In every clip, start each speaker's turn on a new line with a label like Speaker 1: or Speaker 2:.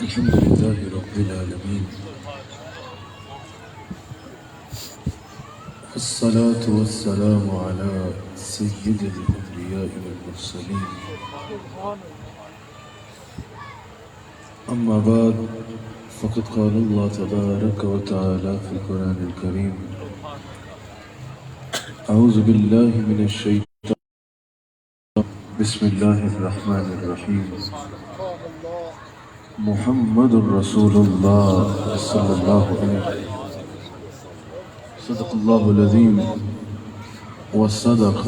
Speaker 1: الحمد لله رب العالمين، الصلاة والسلام على سيد الأنبياء والمرسلين، أما بعد فقد قال الله تبارك وتعالى في القرآن الكريم: أعوذ بالله من الشيطان، بسم الله الرحمن الرحيم. محمد رسول الله صلى الله عليه وسلم، صدق الله العظيم وصدق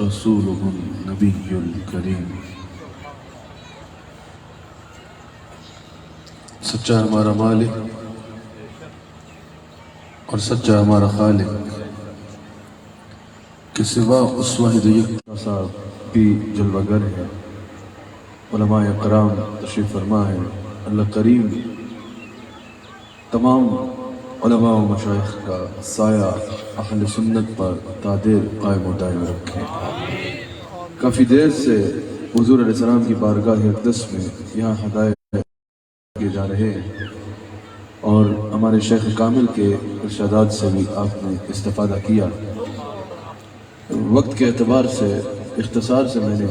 Speaker 1: رسوله النبي الكريم. سچا ہمارا مالک اور سچا ہمارا خالق کے سوا اس واحد یکتا صاحب بھی جلوہ گر ہے. علماء اکرام تشریف فرما ہے. اللہ کریم تمام علماء و مشائخ کا سایہ اہل سنت پر تادیر قائم و دائم رکھے. کافی دیر سے حضور علیہ السلام کی بارگاہ اقدس میں یہاں ہدایت کیے جا رہے ہیں اور ہمارے شیخ کامل کے ارشادات سے بھی آپ نے استفادہ کیا. وقت کے اعتبار سے اختصار سے میں نے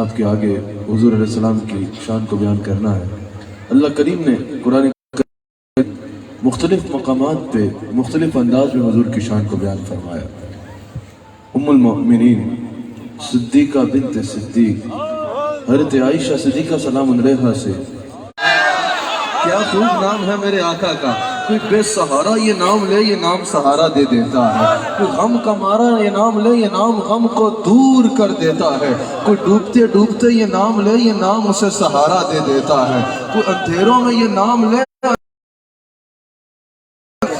Speaker 1: آپ کے آگے حضور علیہ السلام کی شان کو بیان کرنا ہے. اللہ کریم نے قرآن مختلف مقامات پہ مختلف انداز میں حضور کی شان کو بیان فرمایا. ام المؤمنین صدیقہ بنت صدیق حضرت عائشہ صدیقہ سلام علیہا سے کیا خوب نام ہے میرے آقا کا. کوئی بے سہارا یہ نام لے یہ نام سہارا دے دیتا ہے. کوئی غم کا مارا یہ نام لے یہ نام غم کو دور کر دیتا ہے. کوئی ڈوبتے ڈوبتے یہ نام لے یہ نام اسے سہارا دے دیتا ہے. کوئی اندھیروں میں یہ نام لے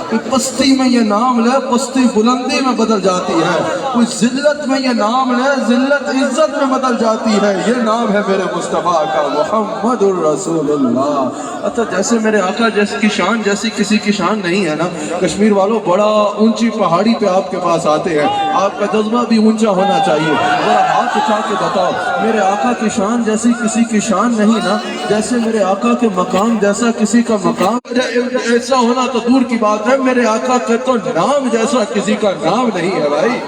Speaker 1: کوئی پستی میں یہ نام لے پستی بلندی میں بدل جاتی ہے. کوئی ذلت میں یہ نام لے ذلت عزت میں بدل جاتی ہے. یہ نام ہے میرے مصطفیٰ کا محمد الرسول اللہ. اچھا جیسے میرے آقا جیسے کی شان جیسی کسی کی شان نہیں ہے نا. کشمیر والوں بڑا اونچی پہاڑی پہ آپ کے پاس آتے ہیں. آپ کا جذبہ بھی اونچا ہونا چاہیے. ذرا ہاتھ اٹھا کے بتاؤ میرے آقا کی شان جیسی کسی کی شان نہیں نا. جیسے میرے آقا کے مقام جیسا کسی کا مقام ایسا ہونا تو دور کی بات ہے. میرے آقا کے تو نام جیسا کسی کا نام نہیں ہے بھائی.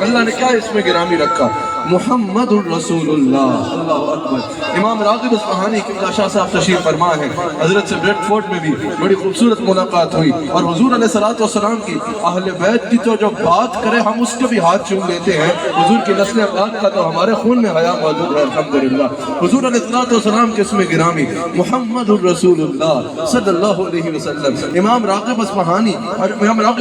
Speaker 1: اللہ نے کیا اس میں گرامی رکھا؟ محمد الرسول اللہ. اللہ اکبر. امام راغب اصفہانی قبلہ شاہ صاحب تشریف فرما ہے. حضرت سے بریڈ فورٹ میں بھی بڑی خوبصورت ملاقات ہوئی اور حضور علیہ السلام کی اہل بیت کی تو جو بات کرے ہم اس کے بھی ہاتھ چوم لیتے ہیں. حضور کی نسل پاک کا تو ہمارے خون میں حیا موجود ہے الحمدللہ. حضور علیہ السلام کے اسم گرامی محمد الرسول اللہ صلی اللہ علیہ وسلم. امام راغب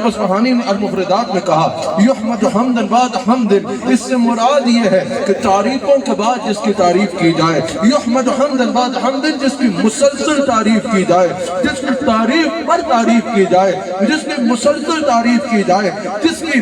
Speaker 1: اصفہانی نے المفردات میں کہا یحمد حمدن بعد حمد. اس سے مراد یہ ہے کہ تعریفوں کے بعد جس کی تعریف کی جائے. یحمد حمدن بعد حمد جس کی مسلسل تعریف کی جائے. جس کی تعریف پر تعریف کی جائے. جس کی مسلسل تعریف کی جائے. جس کی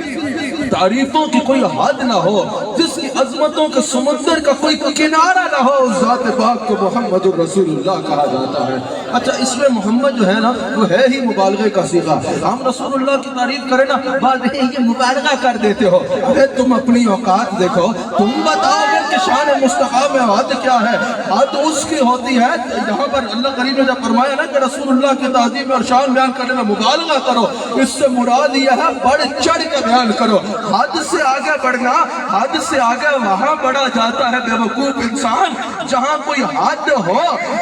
Speaker 1: تعریفوں کی کوئی حد نہ ہو. جس کی عظمتوں کے سمندر کا کوئی کنارہ نہ ہو. اس ذات پاک کو محمد الرسول اللہ کہا جاتا ہے. اچھا اس میں محمد جو ہے نا وہ ہے ہی مبالغے کا صیغہ. ہم رسول اللہ کی تعریف کریں نا بعد یہ مبالغہ کر دیتے ہو. ارے تم اپنی اوقات دیکھو. تم بتاؤ کہ شان مصطفیٰ میں حد کیا ہے؟ حد اس کی ہوتی ہے یہاں پر اللہ کریم نے جب فرمایا نا کہ رسول اللہ کی تعظیم اور شان بیان کرنے میں مبالغہ کرو. اس سے مراد یہ ہے بڑھ چڑھ کے بیان کرو. حد سے آگے بڑھنا حد سے آگے وہاں بڑھا جاتا ہے بے وقوف انسان جہاں کوئی حد ہو.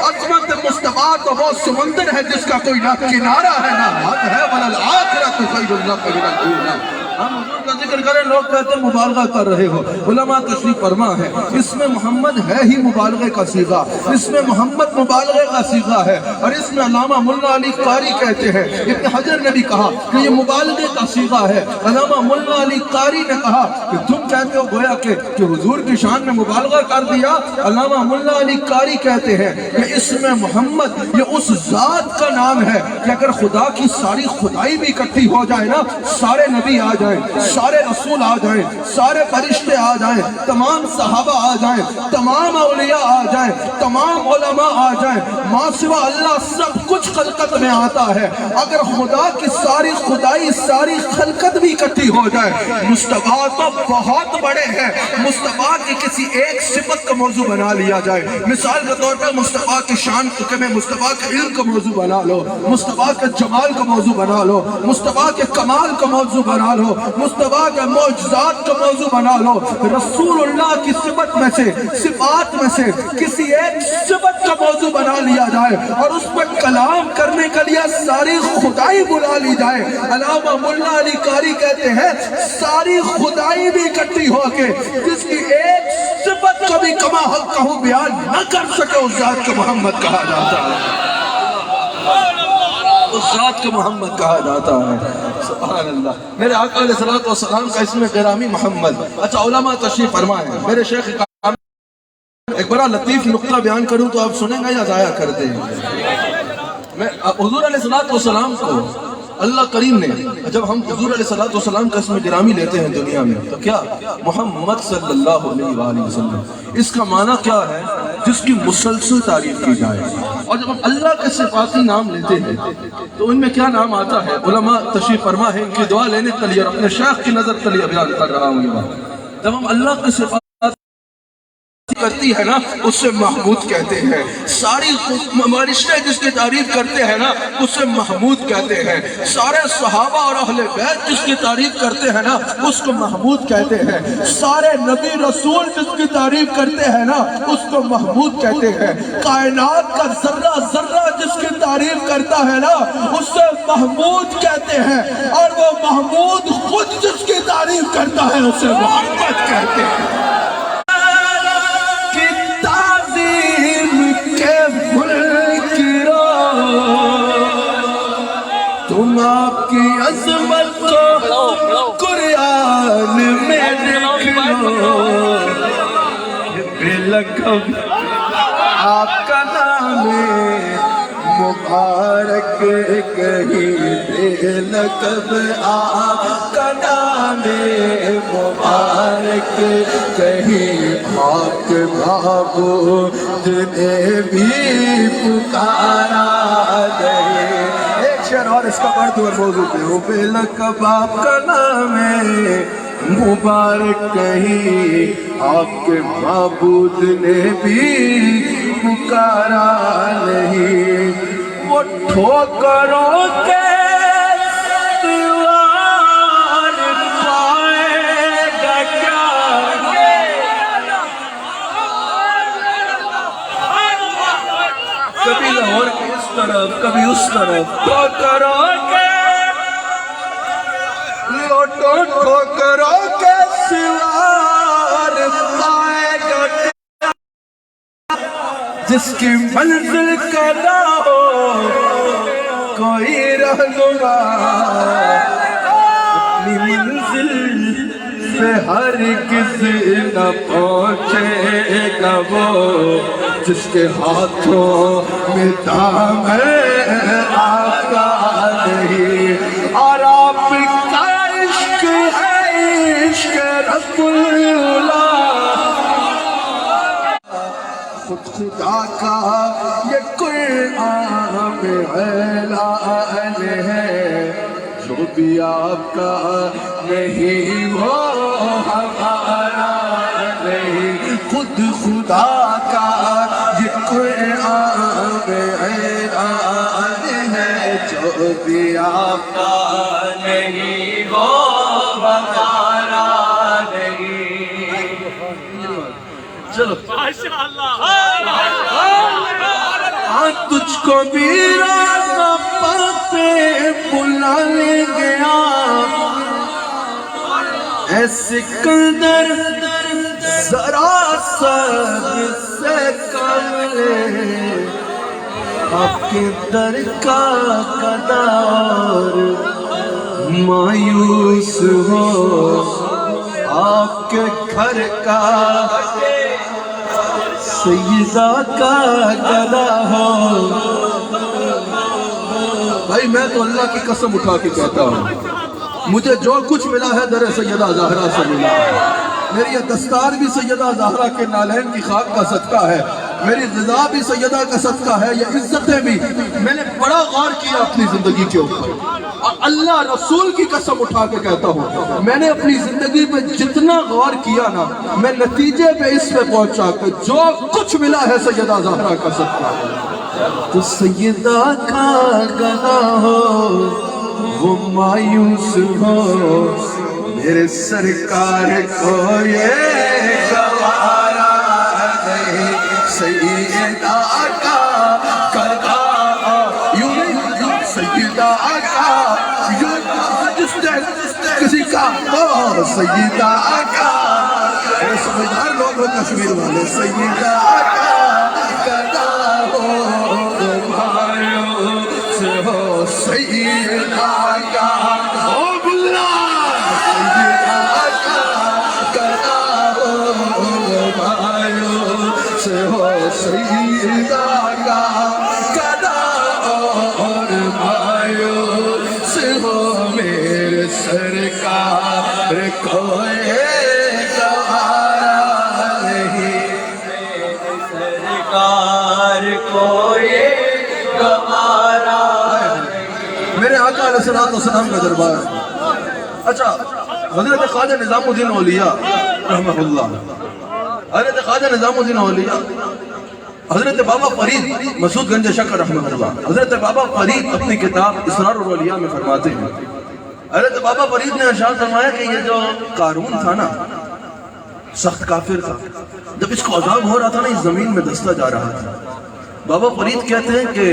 Speaker 1: عظمت مصطفیٰ تو وہ سمندر ہے جس کا کوئی نہ کنارہ ہے نہ حد ہے. وَلَلْآخِرَةُ خَيْرٌ لَكَ مِنَ الْأُولَىٰ. ہم حضور کا ذکر کریں لوگ کہتے ہیں مبالغہ کر رہے ہو. علماء تشریف فرما ہے اس میں محمد ہے ہی مبالغے کا صیغہ. اس میں محمد مبالغے کا صیغہ ہے. اور اس میں علامہ ملا علی قاری کہتے ہیں ابن حجر نے بھی کہا کہ یہ مبالغے کا صیغہ ہے. علامہ ملا علی قاری نے کہا کہ تم کہتے ہو گویا کہ حضور کی شان میں مبالغہ کر دیا. علامہ ملا علی قاری کہتے ہیں کہ اس میں محمد یہ اس ذات کا نام ہے کہ اگر خدا کی ساری خدائی بھی اکٹھی ہو جائے نا سارے نبی آ جائیں سارے سارے رسول آ جائیں، سارے فرشتے آ جائیں، تمام صحابہ آ جائیں، تمام اولیاء آ جائیں، تمام علماء آ جائیں، ماں سوا اللہ سب کچھ خلقت میں آتا ہے، اگر خدا کی ساری خدائی ساری خلقت بھی اکٹھی ہو جائے، مصطفیٰ تو بہت بڑے ہیں، مصطفیٰ کی کسی ایک صفت کا موضوع بنا لیا جائے، مثال کے طور پر مصطفیٰ کی شان میں مصطفیٰ کے علم کا موضوع بنا لو، مصطفیٰ کے جمال کا موضوع بنا لو، مصطفیٰ کے کمال کا موضوع بنا لو، مصطفیٰ کے معجزات کا موضوع بنا لو، رسول اللہ کی صفت میں سے صفات میں سے کسی ایک صفت کا موضوع بنا لیا جائے اور اس پر کلام کرنے کے لیے ساری خدائی بلا لی جائے۔ علامہ ملا علی قاری کہتے ہیں ساری خدائی بھی اکٹھی ہو کے جس کی ایک صفت کبھی کما حق کہوں بیان نہ کر سکے اس ذات کو محمد کہا جاتا ہے، اس ذات کو محمد کہا جاتا ہے۔ سبحان اللہ۔ میرے آقا علیہ السلام کا اسم گرامی محمد۔ اچھا علماء تشریف فرمائیں، میرے شیخ ایک بڑا لطیف نقطہ بیان کروں تو آپ سنیں گے یا ضائع کر دیں؟ میں حضور علیہ السلام کو اللہ کریم نے جب ہم حضور علیہ السلام کا اسم گرامی لیتے ہیں دنیا میں تو کیا محمد صلی اللہ علیہ وآلہ وسلم، اس کا معنی کیا ہے؟ جس کی مسلسل تعریف کی جائے۔ اور جب ہم اللہ کے صفاتی نام لیتے ہیں تو ان میں کیا نام آتا ہے؟ علماء تشریف فرما ہے، ان کی دعا لینے کے لیے اور اپنے شیخ کی نظر کے لیے بیان کر رہا ہوں یہ بات۔ جب ہم اللہ کے صفات کرتی ہے نا اس سے محمود کہتے ہیں، ساری رشتے جس کی تعریف کرتے ہیں نا اس سے محمود کہتے ہیں، سارے صحابہ اور اہل بیت جس کی تعریف کرتے ہیں نا اس کو محمود کہتے ہیں، سارے نبی رسول جس کی تعریف کرتے ہیں نا اس کو محمود کہتے ہیں، کائنات کا ذرہ ذرہ جس کی تعریف کرتا ہے نا اس سے محمود کہتے ہیں، اور وہ محمود خود جس کی تعریف کرتا ہے اسے محمد کہتے ہیں۔ تم آپ کی عظمت کو قرآن میں دیکھ لو، بے لقب آپ کا نام مبارک کہیں، بے لقب آپ کا نام مبارک کہیں، آپ معبود نے بھی پکارا نہیں۔ ایک شعر اور اس کا پڑھ دو اور موضوع پہ ہو، بے لقب آپ کا نام مبارک کہیں، آپ کے معبود نے بھی پکارا نہیں، وہ ٹھوکروں کے کبھی لاہور کے اس طرف کبھی اس طرف، ٹھوکروں کے لوٹو ٹھوکروں کے سوار پائے گا، جس کی منزل کا نہ ہو کوئی رہنما، اپنی منزل پہ ہرگز نہ پہنچے گا وہ جس کے ہاتھوں میں دام آقا نہیں، اور آپ کا عشق ہے عشق رسول اللہ، خود خدا کا یہ قرآن میں اعلان ہے، جو بھی آپ کا نہیں وہ ہمارا نہیں، خود خدا کا یہ قرآن میں اعلان ہے، جو بھی آپ کا نہیں وہ ہمارا نہیں۔ چلو ماشاءاللہ، تجھ کو بھی راہ پہ بلا لے گیا، اے سکندر ذرا سب سے کم لے، آپ کے در کا قدا اور مایوس ہو، آپ کے گھر کا سیدہ کا گدا ہو۔ بھائی میں تو اللہ کی قسم اٹھا کے کہتا ہوں مجھے جو کچھ ملا ہے در سیدہ زہرا سے ملا ہے. میری یہ دستار بھی سیدہ زہرا کے نالین کی خاک کا صدقہ ہے. میری غذا بھی سیدہ کا صدقہ ہے. یہ عزتیں بھی میں نے بڑا غور کیا اپنی زندگی کے اوپر, اور اللہ رسول کی قسم اٹھا کے کہتا ہوں میں نے اپنی زندگی میں جتنا غور کیا نا, میں نتیجے پہ اس پہ پہنچا کہ جو کچھ ملا ہے سیدہ زہرا کا صدقہ ہے. تو سیدہ کا گنا ہو وہ مایوس ہو, میرے سرکار کو یہ گوارا نہیں. سیدہ کا گنا یوں نہیں, سیدہ کا یوں جس نے کسی کا ہو, سیدہ کا سمجھدار لوگ ہو کشمیر والے, سیدہ کا گنا ہو مایوس ہو, سیدہ کا ہو بلا, سیدہ کا گنا ہو مایوس ہو, سیدہ کا گنا اور مایوس ہو, میرے سرکار کو گوارا نہیں. سرکار کو گوارا میرے آقا علیہ السلام کا دربار. اچھا, حضرت خواجہ نظام الدین اولیاء رحمہ اللہ, حضرت خواجہ نظام الدین اولیاء, حضرت بابا فرید مسعود گنج شکر رحمہ اللہ, حضرت بابا فرید اپنی کتاب اسرار الاولیاء میں فرماتے ہیں, حضرت بابا فرید نے ارشاد فرمایا کہ یہ جو قارون تھا نا, سخت کافر تھا, جب اس کو عذاب ہو رہا تھا نا اس زمین میں دستا جا رہا تھا. بابا فرید کہتے ہیں کہ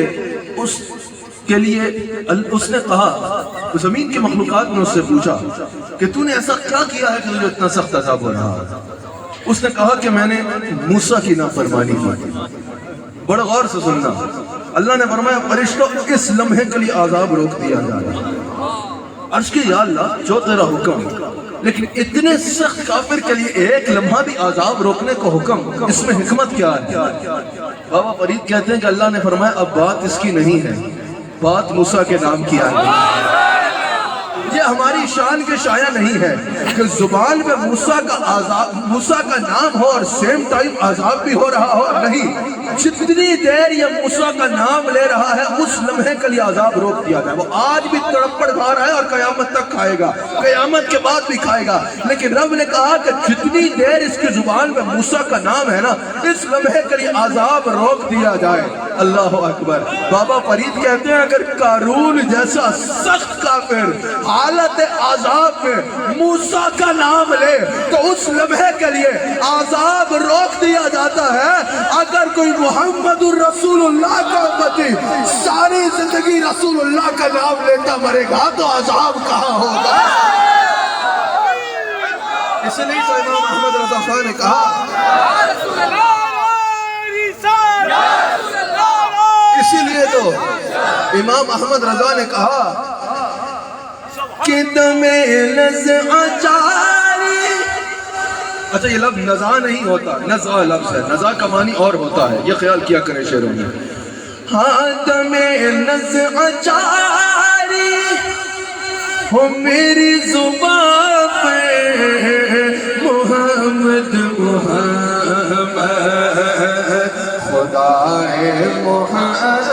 Speaker 1: اس کے لیے اس نے کہا, زمین کی مخلوقات نے اس سے پوچھا کہ تو نے ایسا کیا کیا ہے کہ تجھے اتنا سخت عذاب ہو رہا ہے؟ اس نے کہا کہ میں نے موسیٰ کی نافرمانی کی. بڑا غور سے سننا, اللہ نے فرمایا فرشتوں اس لمحے کے لیے عذاب روک دیا جائے. عرض کی یا اللہ جو تیرا حکم, لیکن اتنے سخت کافر کے لیے ایک لمحہ بھی عذاب روکنے کو حکم, اس میں حکمت کیا ہے؟ بابا فرید کہتے ہیں کہ اللہ نے فرمایا اب بات اس کی نہیں ہے, بات موسیٰ کے نام کی آئی. یہ ہماری شان کے شایع نہیں ہے کہ زبان میں موسیٰ کا نام ہو اور سیم ٹائم عذاب بھی ہو رہا ہو. نہیں, جتنی دیر یہ موسیٰ کا نام لے رہا ہے اس لمحے کے لیے عذاب روک دیا جائے. وہ آج بھی تڑپڑ کھا رہا ہے اور قیامت تک کھائے گا, قیامت کے بعد بھی کھائے گا. لیکن رب نے کہا کہ جتنی دیر اس کی زبان میں موسیٰ کا نام ہے نا, اس لمحے کے لیے عذاب روک دیا جائے. اللہ اکبر. بابا فرید کہتے ہیں اگر قارون جیسا سخت کافر حالت عذاب میں موسیٰ کا نام لے تو اس لمحے کے لیے عذاب روک دیا جاتا ہے. اگر کوئی محمد الرسول اللہ کا امتی ساری زندگی رسول اللہ کا نام لیتا مرے گا تو عذاب کہاں ہوگا؟ اس لیے تو امام احمد رضا خان نے کہا, اسی لیے تو امام احمد رضا نے کہا کہ دمِ نزع جاری. اچھا, یہ لفظ نزع نہیں ہوتا, نزع لفظ ہے, نزع کا معنی اور ہوتا ہے, یہ خیال کیا کریں شعروں میں. ہاں دمِ نزع جاری ہو میری زبان پہ, محمد محمد خدائے محمد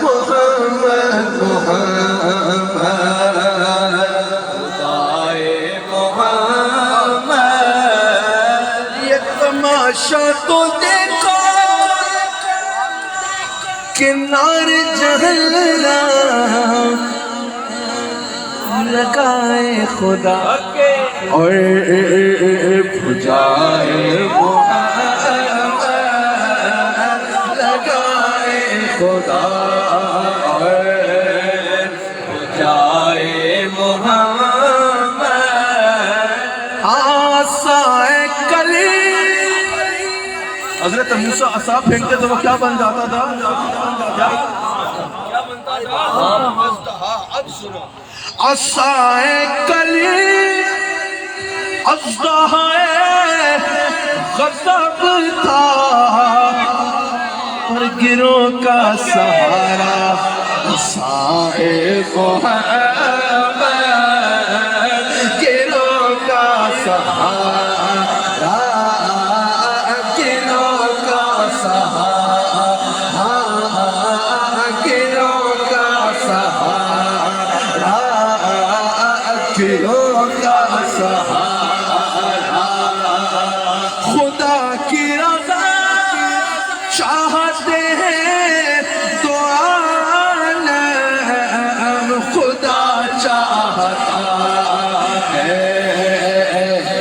Speaker 1: محمد محمد خدائے محمد. یہ تماشا تو دیکھو کنار جہنم لگائے خدا اور بجائے محمد لگائے خدا اور بجائے محمد. آسائے کلی حضرت موسیٰ عصا پھینکتے تو وہ کیا بن جاتا تھا؟ کیا بنتا تھا؟ اب سنو, عصائے کلی اژدہائے غضب تھا اور گروہ کا سہارا عصائے محمد سہارا گنوں کا سہارا گنوں کا سہارا گنوں کا سہارا خدا کی رضا چاہتے ہیں تو عالم خدا چاہتا ہے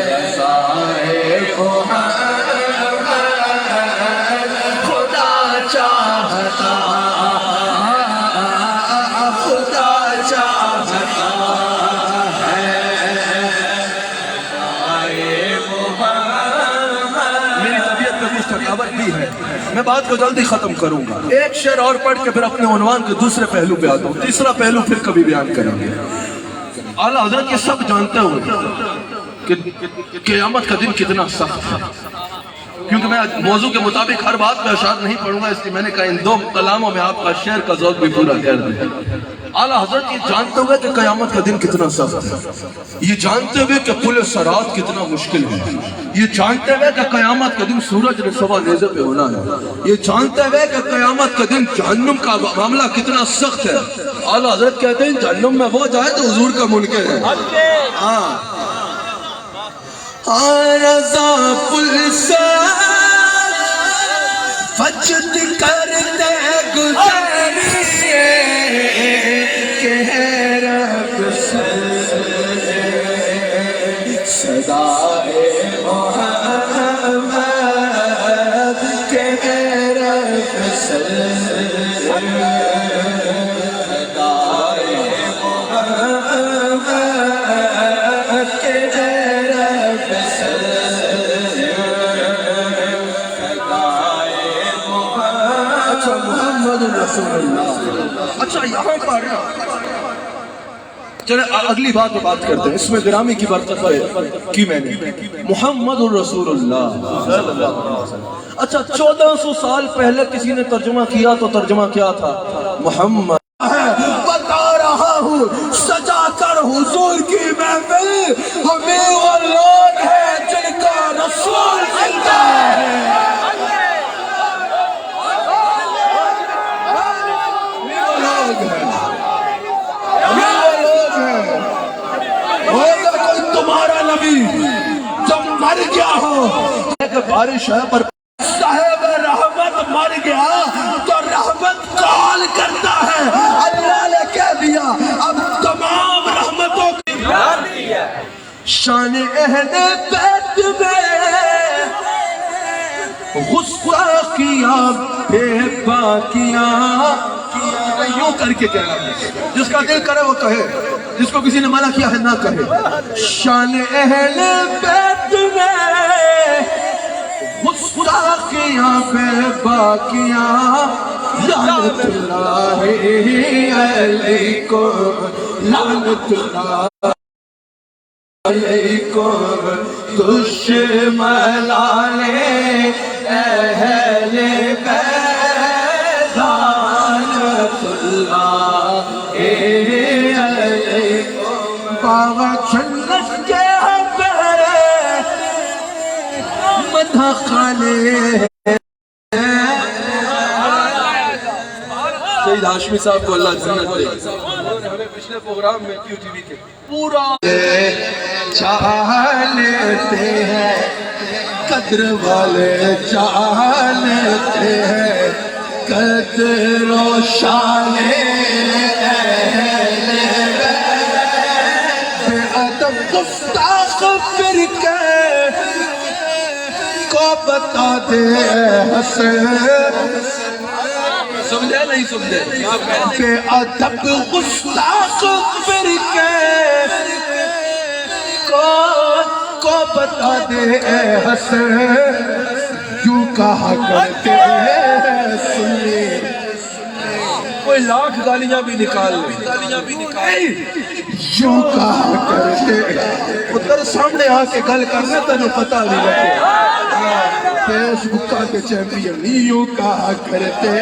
Speaker 1: رضائے محمد خدا چاہتا خدا چاہتا ہے رضائے محمد. میری طبیعت میں کچھ تھکاوٹ بھی ہے، میں بات کو جلدی ختم کروں گا. ایک شعر اور پڑھ کے پھر اپنے عنوان کے دوسرے پہلو پہ آتا ہوں. تیسرا پہلو پھر کبھی بیان کریں گے. اعلیٰ حضرت یہ سب جانتے ہوئے کہ قیامت کا دن کتنا سخت ہے، کیونکہ میں موضوع کے مطابق ہر بات پہ اشعار نہیں پڑھوں گا، اس لیے میں نے کہا ان دو کلاموں میں آپ کا شعر کا ذوق بھی پورا کر دیں. اعلیٰ حضرت یہ جانتے ہوئے کہ قیامت کا دن کتنا سخت ہے، یہ جانتے ہوئے کہ پل صراط کتنا مشکل ہے، یہ جانتے ہوئے کہ قیامت کا دن سورج نے سوا نیزے پہ ہونا ہے، یہ جانتے ہوئے کہ قیامت کا دن جہنم کا معاملہ کتنا سخت ہے. اعلیٰ حضرت کہتے ہیں جہنم میں وہ جائے تو حضور کا منکر ہے. ہاں رضا پل سے فجد کرتے گزریے کہ رب سے صدائے محمد کہ رب سے صدائے محمد کہ رب سے محمد رسول اللہ. اچھا یہاں پر چلے اگلی بات پہ بات کرتے ہیں. اس میں گرامی کی برکت کی میں نے محمد رسول اللہ. اچھا 1400 سال پہلے کسی نے ترجمہ کیا تو ترجمہ کیا تھا؟ محمد. بتا رہا ہوں سجا کر حضور کی محفل ہمیں وہ لوگ ہیں جن کا رسول زندہ ہے. تمہارا نبی جب مر گیا ہو کہ بارش ہے پر صاحب رحمت مر گیا تو رحمت کال کرتا ہے. اللہ نے کہہ دیا اب تمام رحمتوں کی شان اہل بیت میں غصہ بے باقیاں یوں کر کے کہنا. جس کا دل کرے وہ کہے، جس کو کسی نے منع کیا ہے نہ کہے. شان اہل بیت میں غصہ بے باقیاں لعنت اللہ علیکم لعنت اللہ علیکم دشمنان اہل بیت لعنت اللہ علیکم. باغ جنت کے مدح خانے سید ہاشمی صاحب کو اللہ جنت دے. ہمیں پچھلے پروگرام میں کیو ٹی وی کے پورا چاہ لیتے ہیں قدر والے چاہ لیتے ہیں قدر و شان اہل بے ادب گستاخ فرقے کو بتا دے حسین. سمجھے نہیں سمجھے؟ بے ادب گستاخ فرقے کو بتا دے حسین یوں کہا کرتے ہیں سنی. کوئی لاکھ گالیاں بھی نکال لے یوں کہا کرتے ادھر سامنے آ کے گل کرنے تنو پتہ نہیں لگے. فیس بکا کے چیمپئن یوں کہا کرتے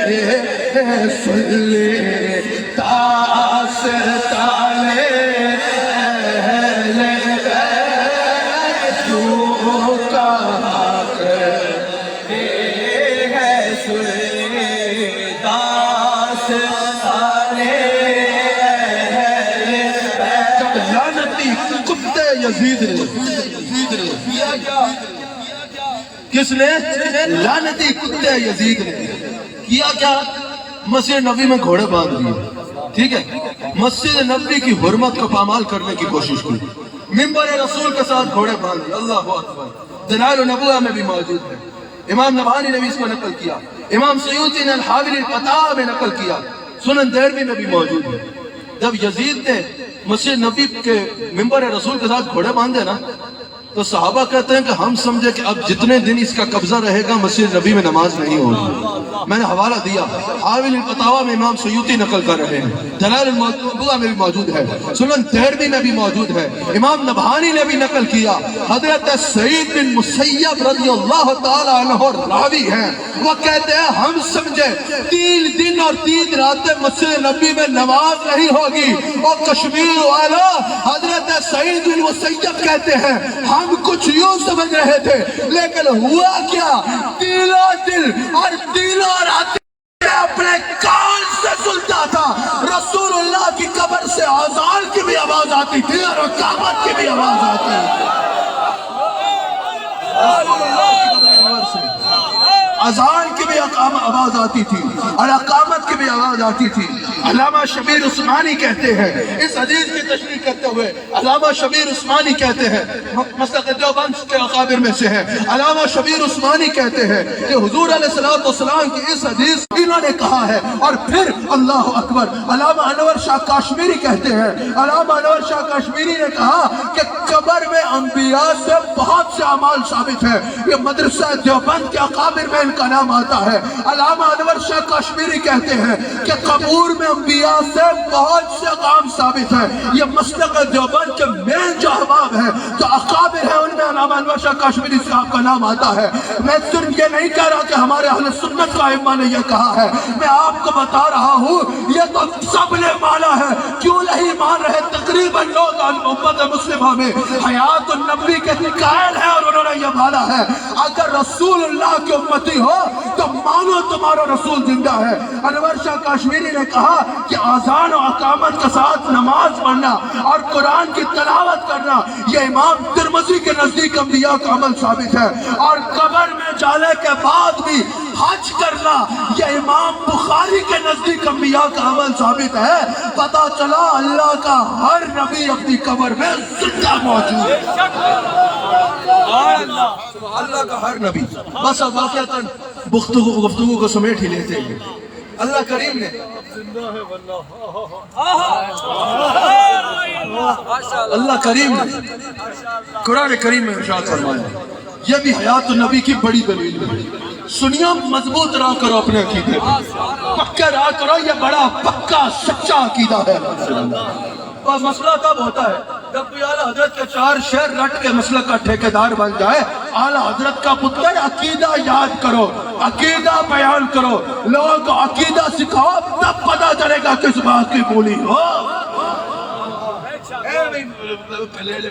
Speaker 1: ہیں سن لے تاس تالے اہل بیت یوں یزید نے کس نے؟ لعنتی کتے یزید نے کیا کیا؟ مسجد نبی میں گھوڑے باندھ دیے، ٹھیک ہے، مسجد نبی کی حرمت کو پامال کرنے کی کوشش کی، منبر رسول کے ساتھ گھوڑے باندھ دیے۔ اللہ اکبر، دلائل النبوہ میں بھی موجود ہے، امام نبہانی نے بھی اس کو نقل کیا، امام سیوطی نے الحاوی الفتاوی میں نقل کیا، سنن دیرمی میں بھی موجود ہے۔ جب یزید نے مسجد نبی کے منبر رسول کے ساتھ گھوڑے باندھے نا، تو صحابہ کہتے ہیں کہ ہم سمجھے کہ اب جتنے دن اس کا قبضہ رہے گا مسجد نبی میں نماز نہیں ہوگی۔ میں نے حوالہ دیا، حاوی الفتاوی میں امام سیوطی نقل کر رہے ہیں، دلائل النبوہ میں بھی موجود ہے، سنن دیرمی میں بھی موجود ہے، امام نبہانی نے بھی نقل کیا۔ حضرت سعید بن مسیب رضی اللہ تعالیٰ عنہ راوی ہیں، وہ کہتے ہیں ہم سمجھے 3 دن اور 3 راتیں مسجد نبی میں نماز نہیں ہوگی، اور کشمیر والا حضرت سعید بن مسیب کہتے ہیں ہم کچھ یوں سمجھ رہے تھے، لیکن ہوا کیا؟ تینوں دن اور تینوں راتیں اپنے کان سے سنتا تھا، رسول اللہ کی قبر سے اذان کی بھی آواز آتی تھی اور اقامت کی بھی آواز آتی تھی، اذان کی بھی آواز آتی تھی اور اقامت کی بھی آواز آتی تھی۔ علامہ شبیر عثمانی کہتے ہیں، اس حدیث کی تشریح کرتے ہوئے علامہ شبیر عثمانی کہتے ہیں، مسلک دیوبند کے اکابر میں سے ہے، علامہ شبیر عثمانی کہتے ہیں کہ حضور علیہ السلام کی اس حدیث انہوں نے کہا ہے، اور پھر اللہ اکبر علامہ انور شاہ کاشمیری کہتے ہیں، علامہ انور شاہ کاشمیری نے کہا کہ قبر میں انبیاء سے بہت سے اعمال ثابت ہیں، یہ مدرسہ دیوبند کے اکابر میں ان کا نام آتا ہے۔ علامہ انور شاہ کاشمیری کہتے ہیں کہ قبور میں انبیاء سے بہت سے کام ثابت ہیں، یہ مسلک دیوبند کے مین جو احباب ہیں، جو اکابر ہیں، ان میں علامہ انور شاہ کاشمیری صاحب کا نام آتا ہے۔ میں صرف یہ نہیں کہہ رہا کہ ہمارے اہل سنت کا ائمہ نے یہ کہا ہے، میں آپ کو بتا رہا ہوں یہ تو سب نے مانا ہے، کیوں نہیں مان رہے؟ تقریباً لوگ امت مسلمہ میں حیات النبی کے قائل ہیں اور انہوں نے یہ مانا ہے، اگر رسول اللہ کی امتی ہو تو مانو تمہارا رسول زندہ ہے۔ انور شاہ کاشمیری نے کہا کہ اذان و اقامت کے ساتھ نماز پڑھنا اور قرآن کی تلاوت کرنا یہ امام ترمذی کے نزدیک انبیاء کا عمل ثابت ہے، اور قبر میں جانے کے بعد بھی حج کرنا یہ امام بخاری کے نزدیک انبیاء کا عمل ثابت ہے۔ پتا چلا اللہ کا ہر نبی اپنی قبر میں زندہ موجود ہے، اللہ کا ہر نبی۔ بس اب واقعتاً گفتگو کو سمیٹ ہی لیتے ہیں، اللہ کریم نے قرآن کریم میں ارشاد فرمایا، یہ بھی حیات النبی کی بڑی دلیل ہے۔ سنیا مضبوط رہا کرو اپنے عقیدے میں، پکا رہا کرو، یہ بڑا پکا سچا عقیدہ ہے۔ اور مسئلہ کب ہوتا ہے؟ جب کوئی اعلیٰ حضرت کے 4 شعر رٹ کے مسلک کا ٹھیکیدار بن جائے، اعلیٰ حضرت کا پتر عقیدہ یاد کرو، عقیدہ بیان کرو، لوگوں کو عقیدہ سکھاؤ، تب پتہ چلے گا کس بات کی بولی ہو۔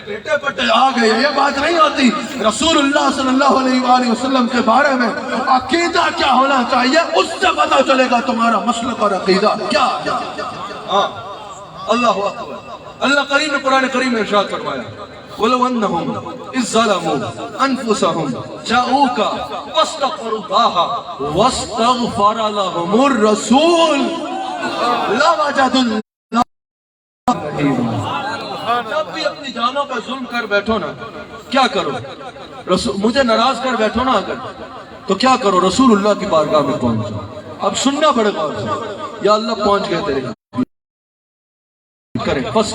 Speaker 1: بیٹے پٹے آ گئے، یہ بات نہیں ہوتی۔ رسول اللہ صلی اللہ علیہ وآلہ وسلم کے بارے میں عقیدہ کیا ہونا چاہیے، اس سے پتہ چلے گا تمہارا مسلک اور عقیدہ کیا۔ اللہ اکبر، اللہ کریم نے قرآن کریم میں ارشاد فرمایا، وَلَوْ أَنَّهُمْ إِذْ ظَلَمُوا أَنفُسَهُمْ جَاءُوكَ وَاسْتَغْفَرُوا اللَّهَ وَاسْتَغْفَرَ لَهُمُ الرَّسُولُ لَوَجَدُوا اللَّهَ رَحِيمًا۔ جب بھی اپنی جانوں پر ظلم کر بیٹھو نا، کیا کرو؟ مجھے ناراض کر بیٹھو نا اگر، تو کیا کرو؟ رسول اللہ کی بارگاہ میں پہنچ جاؤ۔ اب سننا پڑے گا، یا اللہ پہنچ گئے تیرے کریں، بس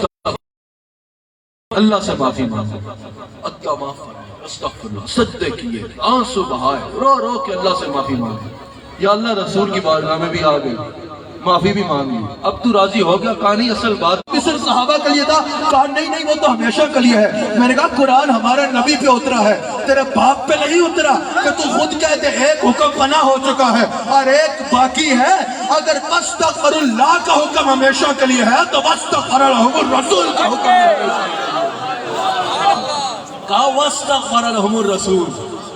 Speaker 1: اللہ سے معافی مانگو، اللہ معاف فرمائے، استغفر اللہ، سجدے کیے، آنسو بہائے، رو رو کے اللہ سے معافی مانگے، یا اللہ رسول کی بارگاہ میں بھی آ گئی، معافی بھی مانگی، اب تو راضی ہو گیا؟ کہانی اصل بات صرف صحابہ کے لیے تھا، کہا نہیں وہ تو ہمیشہ کے لیے ہے۔ میں نے کہا قرآن ہمارے نبی پہ اترا ہے، تیرے باپ پہ نہیں اترا کہ تو خود کہتے ایک حکم فنا ہو چکا ہے اور ایک باقی ہے۔ اگر واستغفر اللہ کا حکم ہمیشہ کے لیے ہے تو واستغفر لہم الرسول کا حکم ہے۔ کہا واستغفر لهم الرسول،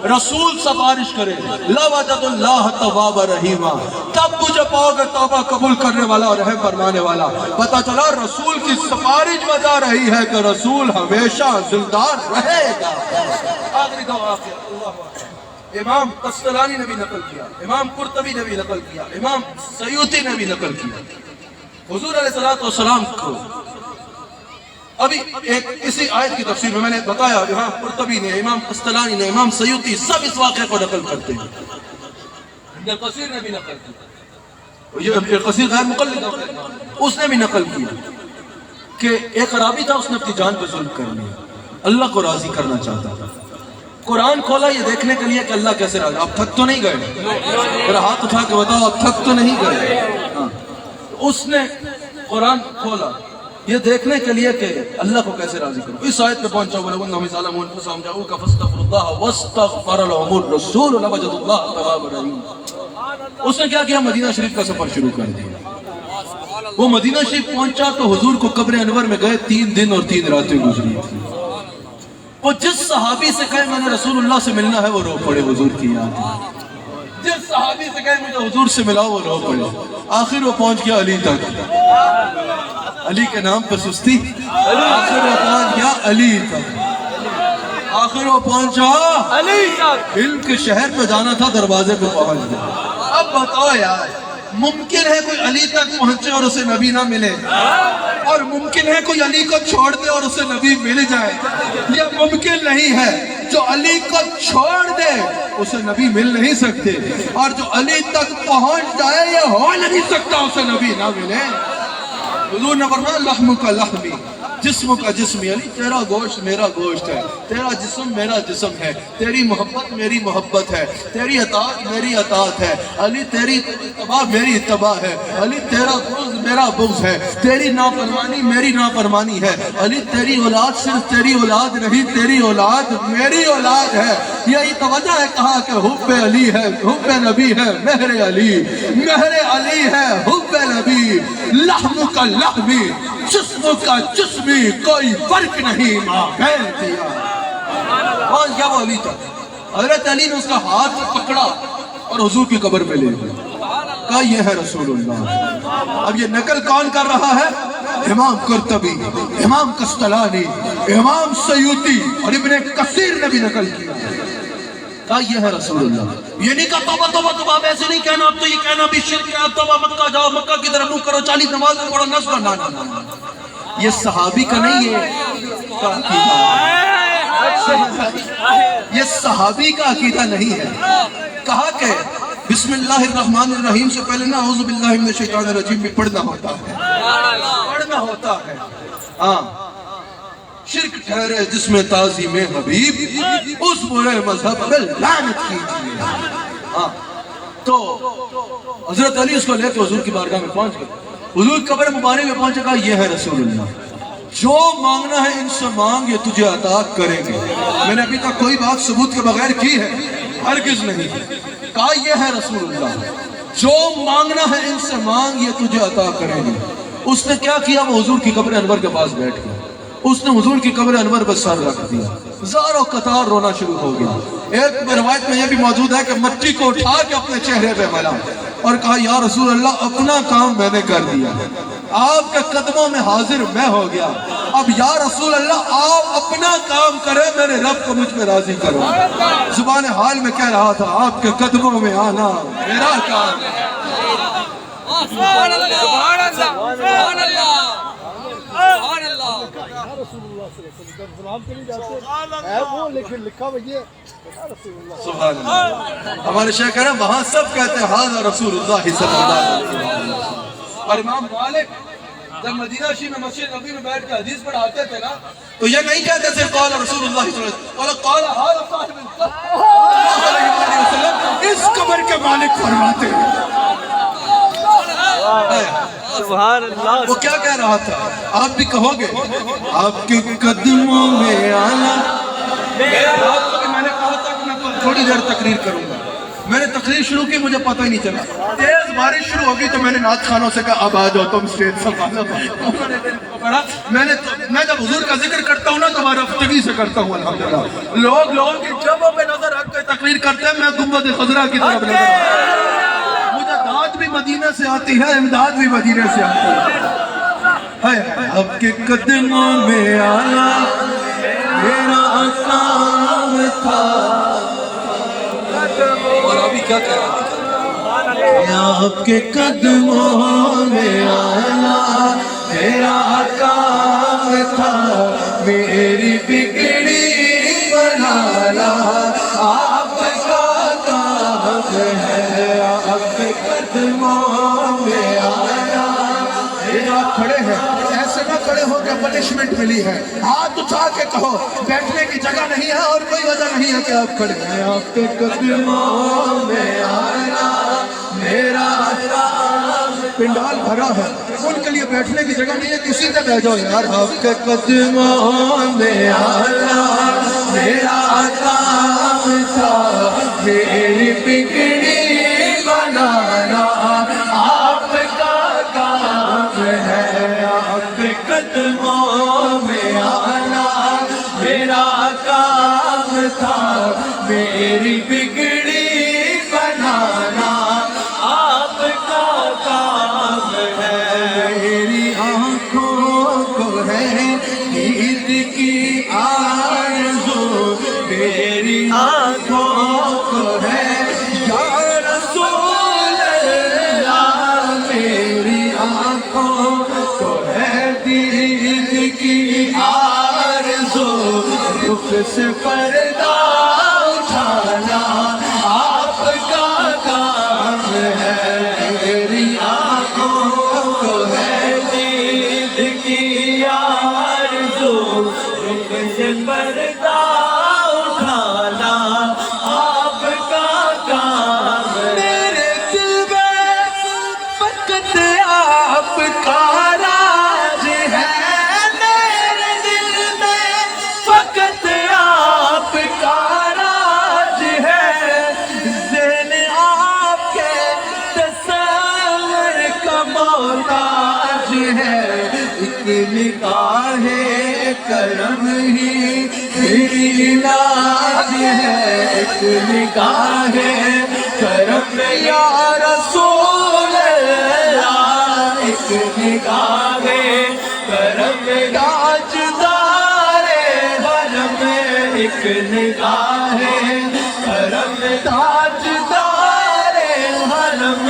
Speaker 1: رسول سفارش کرے، لوجد اللہ تواب رحیما، تب مجھے پاؤ گے توبہ قبول کرنے والا اور رحم فرمانے والا۔ پتہ چلا رسول کی سفارش بتا رہی ہے کہ رسول ہمیشہ ذمدار رہے گا۔ آخری دعا امام قسطلانی نے بھی نقل کیا، امام قرطبی نے بھی نقل کیا، امام سیوطی نے بھی نقل کیا۔ حضور علیہ السلام کو ابھی ایک اسی آیت کی تفسیر میں نے بتایا، امام قرطبی نے، امام قسطلانی نے، امام سیوطی سب اس واقعے کو نقل کرتے ہیں۔ ابن کثیر نے بھی نقل کیا، یہ ابن کثیر غیر مقلد اس نے بھی نقل کیا کہ ایک عرابی تھا، اس نے اپنی جان پہ ظلم کر لیا، اللہ کو راضی کرنا چاہتا تھا۔ قرآن کھولا یہ دیکھنے کے لیے کہ اللہ کیسے راضی، آپ تھک تو نہیں گئے؟ میرا ہاتھ اٹھا کے بتاؤ آپ تھک تو نہیں گئے؟ اس نے قرآن کھولا یہ دیکھنے کے لیے کہ اللہ کو کیسے راضی کرو۔ اس آیت پہ پہنچا وَلَوْنَّهُمْ ظَلَمُوا أَنفُسَهُمْ جَاءُوكَ فَاسْتَغْفَرُوا اللَّهَ وَاسْتَغْفَرَ لَهُمُ الرَّسُولُ لَوَجَدُوا اللَّهَ تَوَّابًا رَحِيمًا۔ اس نے کیا کیا؟ مدینہ شریف کا سفر شروع کر دیا۔ وہ مدینہ شریف پہنچا تو حضور کو قبر انور میں گئے، 3 دن اور 3 راتیں گزری تھی۔ وہ جس صحابی سے کہے میں نے رسول اللہ سے ملنا ہے وہ رو پڑے حضور کی یاد میں۔ جس صحابی سے کہے مجھے حضور سے ملاؤ وہ رو پڑے۔ آخر وہ پہنچ گیا علی تک، علی کے نام پہ سستی، آخر وہ پہنچ گیا علی تک، آخر وہ پہنچا علی تک، علم کے شہر پہ جانا تھا، دروازے پہ پہنچ گیا۔ اب بتاؤ یار، ممکن ہے کوئی علی تک پہنچے اور اسے نبی نہ ملے، اور ممکن ہے کوئی علی کو چھوڑ دے اور اسے نبی مل جائے؟ یہ ممکن نہیں ہے۔ جو علی کو چھوڑ دے اسے نبی مل نہیں سکتے، اور جو علی تک پہنچ جائے یہ ہو نہیں سکتا اسے نبی نہ ملے۔ حضور نے فرمایا لحم کا لحمی، جسم کا جسمی، علی تیرا گوشت میرا گوشت ہے، تیرا جسم میرا جسم ہے، تیری محبت میری محبت ہے، تیری اطاعت میری اطاعت ہے، علی تیری اتباع میری اتباع ہے، علی تیرا بغض میرا بغض ہے، تیری نافرمانی میری نافرمانی ہے، علی تیری اولاد صرف تیری اولاد نہیں، تیری اولاد میری اولاد ہے۔ یہی توجہ ہے کہا کہ حب علی ہے، حب نبی ہے، مہر علی، مہر علی ہے، حب نبی، لحم کا لحمی، جسم کا جسمی، کوئی فرق نہیں ماں بہن دیا۔ پہنچ گیا وہ علی تک، حضرت علی نے اس کا ہاتھ پکڑا اور حضور کی قبر پہ لے گیا، کہا یہ ہے رسول اللہ۔ اب یہ نقل کون کر رہا ہے؟ امام قرطبی، امام قسطلانی، امام سیوطی اور ابن کثیر نے بھی نقل کیا، کہا یہ ہے رسول اللہ۔ یہ نہیں کہا توبہ توبہ توبہ، آپ ایسے نہیں کہنا، اب تو یہ کہنا بھی شرک ہے، اب توبہ مکہ جاؤ، مکہ کی طرف منہ کرو، 40 نمازیں پڑھو، نصب نہ۔ یہ صحابی کا نہیں یہ صحابی کا عقیدہ نہیں ہے۔ کہا کہ بسم اللہ الرحمن الرحیم سے پہلے نا اعوذ باللہ من الشیطان الرجیم بھی پڑھنا ہوتا ہے، پڑھنا ہوتا ہے۔ ہاں، شرک ٹھہرے جس میں تعظیم حبیب، اس برے مذہب پہ لعنت کیجیے۔ ہاں، تو حضرت علی اس کو لے کے حضور کی بارگاہ میں پہنچ گئے، حضور قبر مبارک میں پہنچے، کہا یہ ہے رسول اللہ، جو مانگنا ہے ان سے مانگ، یہ تجھے عطا کریں گے۔ میں نے ابھی تک کوئی بات ثبوت کے بغیر کی ہے؟ ہرگز نہیں۔ کہا یہ ہے رسول اللہ، جو مانگنا ہے ان سے مانگ، یہ تجھے عطا کریں گے۔ اس نے کیا کیا؟ وہ حضور کی قبر انور کے پاس بیٹھ گیا، اس نے حضور کی قبر انور پر سر رکھ دیا، زاروں قطار رونا شروع ہو گیا۔ ایک روایت میں یہ بھی موجود ہے کہ مٹی کو اٹھا کے اپنے چہرے پہ ملا اور کہا یا رسول اللہ اپنا کام میں نے کر دیا، آپ کے قدموں میں حاضر میں ہو گیا، اب یا رسول اللہ آپ اپنا کام کریں، میرے رب کو مجھ پہ راضی کرو۔ زبان حال میں کہہ رہا تھا آپ کے قدموں میں آنا میرا کام ہے۔
Speaker 2: سبحان اللہ، سبحان اللہ، سبحان اللہ، سبحان اللہ۔
Speaker 1: سبحان اللہ۔ ہمارے شیخ ہے نا، وہاں سب کہتے ہیں ہذا رسول اللہ صلی اللہ علیہ وسلم۔ اور امام مالک جب مدینہ شریف میں مسجد نبی میں بیٹھ کے حدیث پڑھاتے تھے نا، تو یہ نہیں کہتے تھے قال رسول اللہ صلی اللہ علیہ وسلم، قال هذا صاحب صلی اللہ علیہ وسلم، اس قبر کے مالک فرماتے ہیں۔
Speaker 2: سبحان اللہ۔
Speaker 1: وہ کیا کہہ رہا تھا؟ آپ بھی کہو گے آپ کے قدموں میں آنا۔ میں نے کہا تھا کہ میں تھوڑی دیر تقریر کروں گا، میں نے تقریر شروع کی مجھے پتہ ہی نہیں چلا، تیز بارش شروع ہوگی تو میں نے نعت خانوں سے کہا اب آ جاؤ تم اسٹیج سنبھالو۔ میں جب حضور کا ذکر کرتا ہوں نا تو میں رفتگی سے کرتا ہوں الحمدللہ۔ لوگوں کی جبوں پہ نظر رکھ کے تقریر کرتے ہیں، میں گنبد خضرا کی طرف نظر آتا ہوں۔ مجھے داد بھی مدینہ سے آتی ہے، امداد بھی مدینہ سے آتی ہے۔ آپ کے قدموں میں آیا میرا کام تھا، اور ابھی کیا کہہ رہا ہے؟ آپ کے قدموں میں آیا میرا کام تھا، میری بگڑی بنانا آپ کا کام ہے۔ آپ کے قدموں میں آیا، یہ آپ کھڑے ہیں ایسے نہ کھڑے ہو کہ پنشمنٹ ملی ہے، ہاتھ اٹھا کے کہو بیٹھنے کی جگہ نہیں ہے اور کوئی وجہ نہیں ہے کہ آپ کھڑے ہیں۔ آپ کے قدموں میں آیا میرا کام، پنڈال بھرا ہے، ان کے لیے بیٹھنے کی جگہ نہیں ہے، کسی سے بیٹھ جاؤ یار۔ آپ کے قدموں میں آیا میرا کام تھا، میری بگڑی بنانا آپ کا کام ہے۔ آپ کے قدموں میں آنا میرا کام تھا، میری بگڑی بنانا آپ کا کام ہے۔ میری آنکھوں کو ہے عید کی آرزو، میری آنکھوں کو ہے یا رسول اللہ، میری آنکھوں کو ہے عید کی آرزو، رخ سے پردہ اٹھانا آپ کا کام ہے۔ میری آنکھوں کو ہے عید کی آرزو، رخ سے پردہ اٹھانا آپ کا کام ہے۔ میرے دل میں فقط آپ کا راج ہے، میرے دل میں فقط آپ کا راج ہے، ذہن آپ کے تصور کا محتاج ہے۔ ایک نگاہ کرم ہی میری علاج ہے، ایک نگاہ کرم یا رسول اللہ، ایک نگاہ کرم تاجدار حرم، ایک نگاہ کرم تاجدار حرم،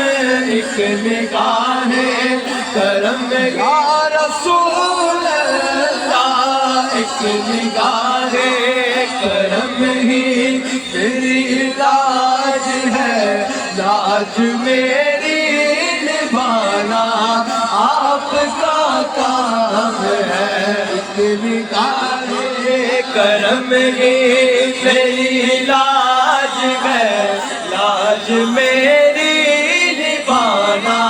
Speaker 1: ایک نگاہ کرم یا رسول اللہ، ایک نگاہ کرم ہی میری علاج ہے، لاج میری نبھانا آپ کا کام ہے۔ ایک نگاہ کرم ہی میری علاج ہے، لاج میری نبھانا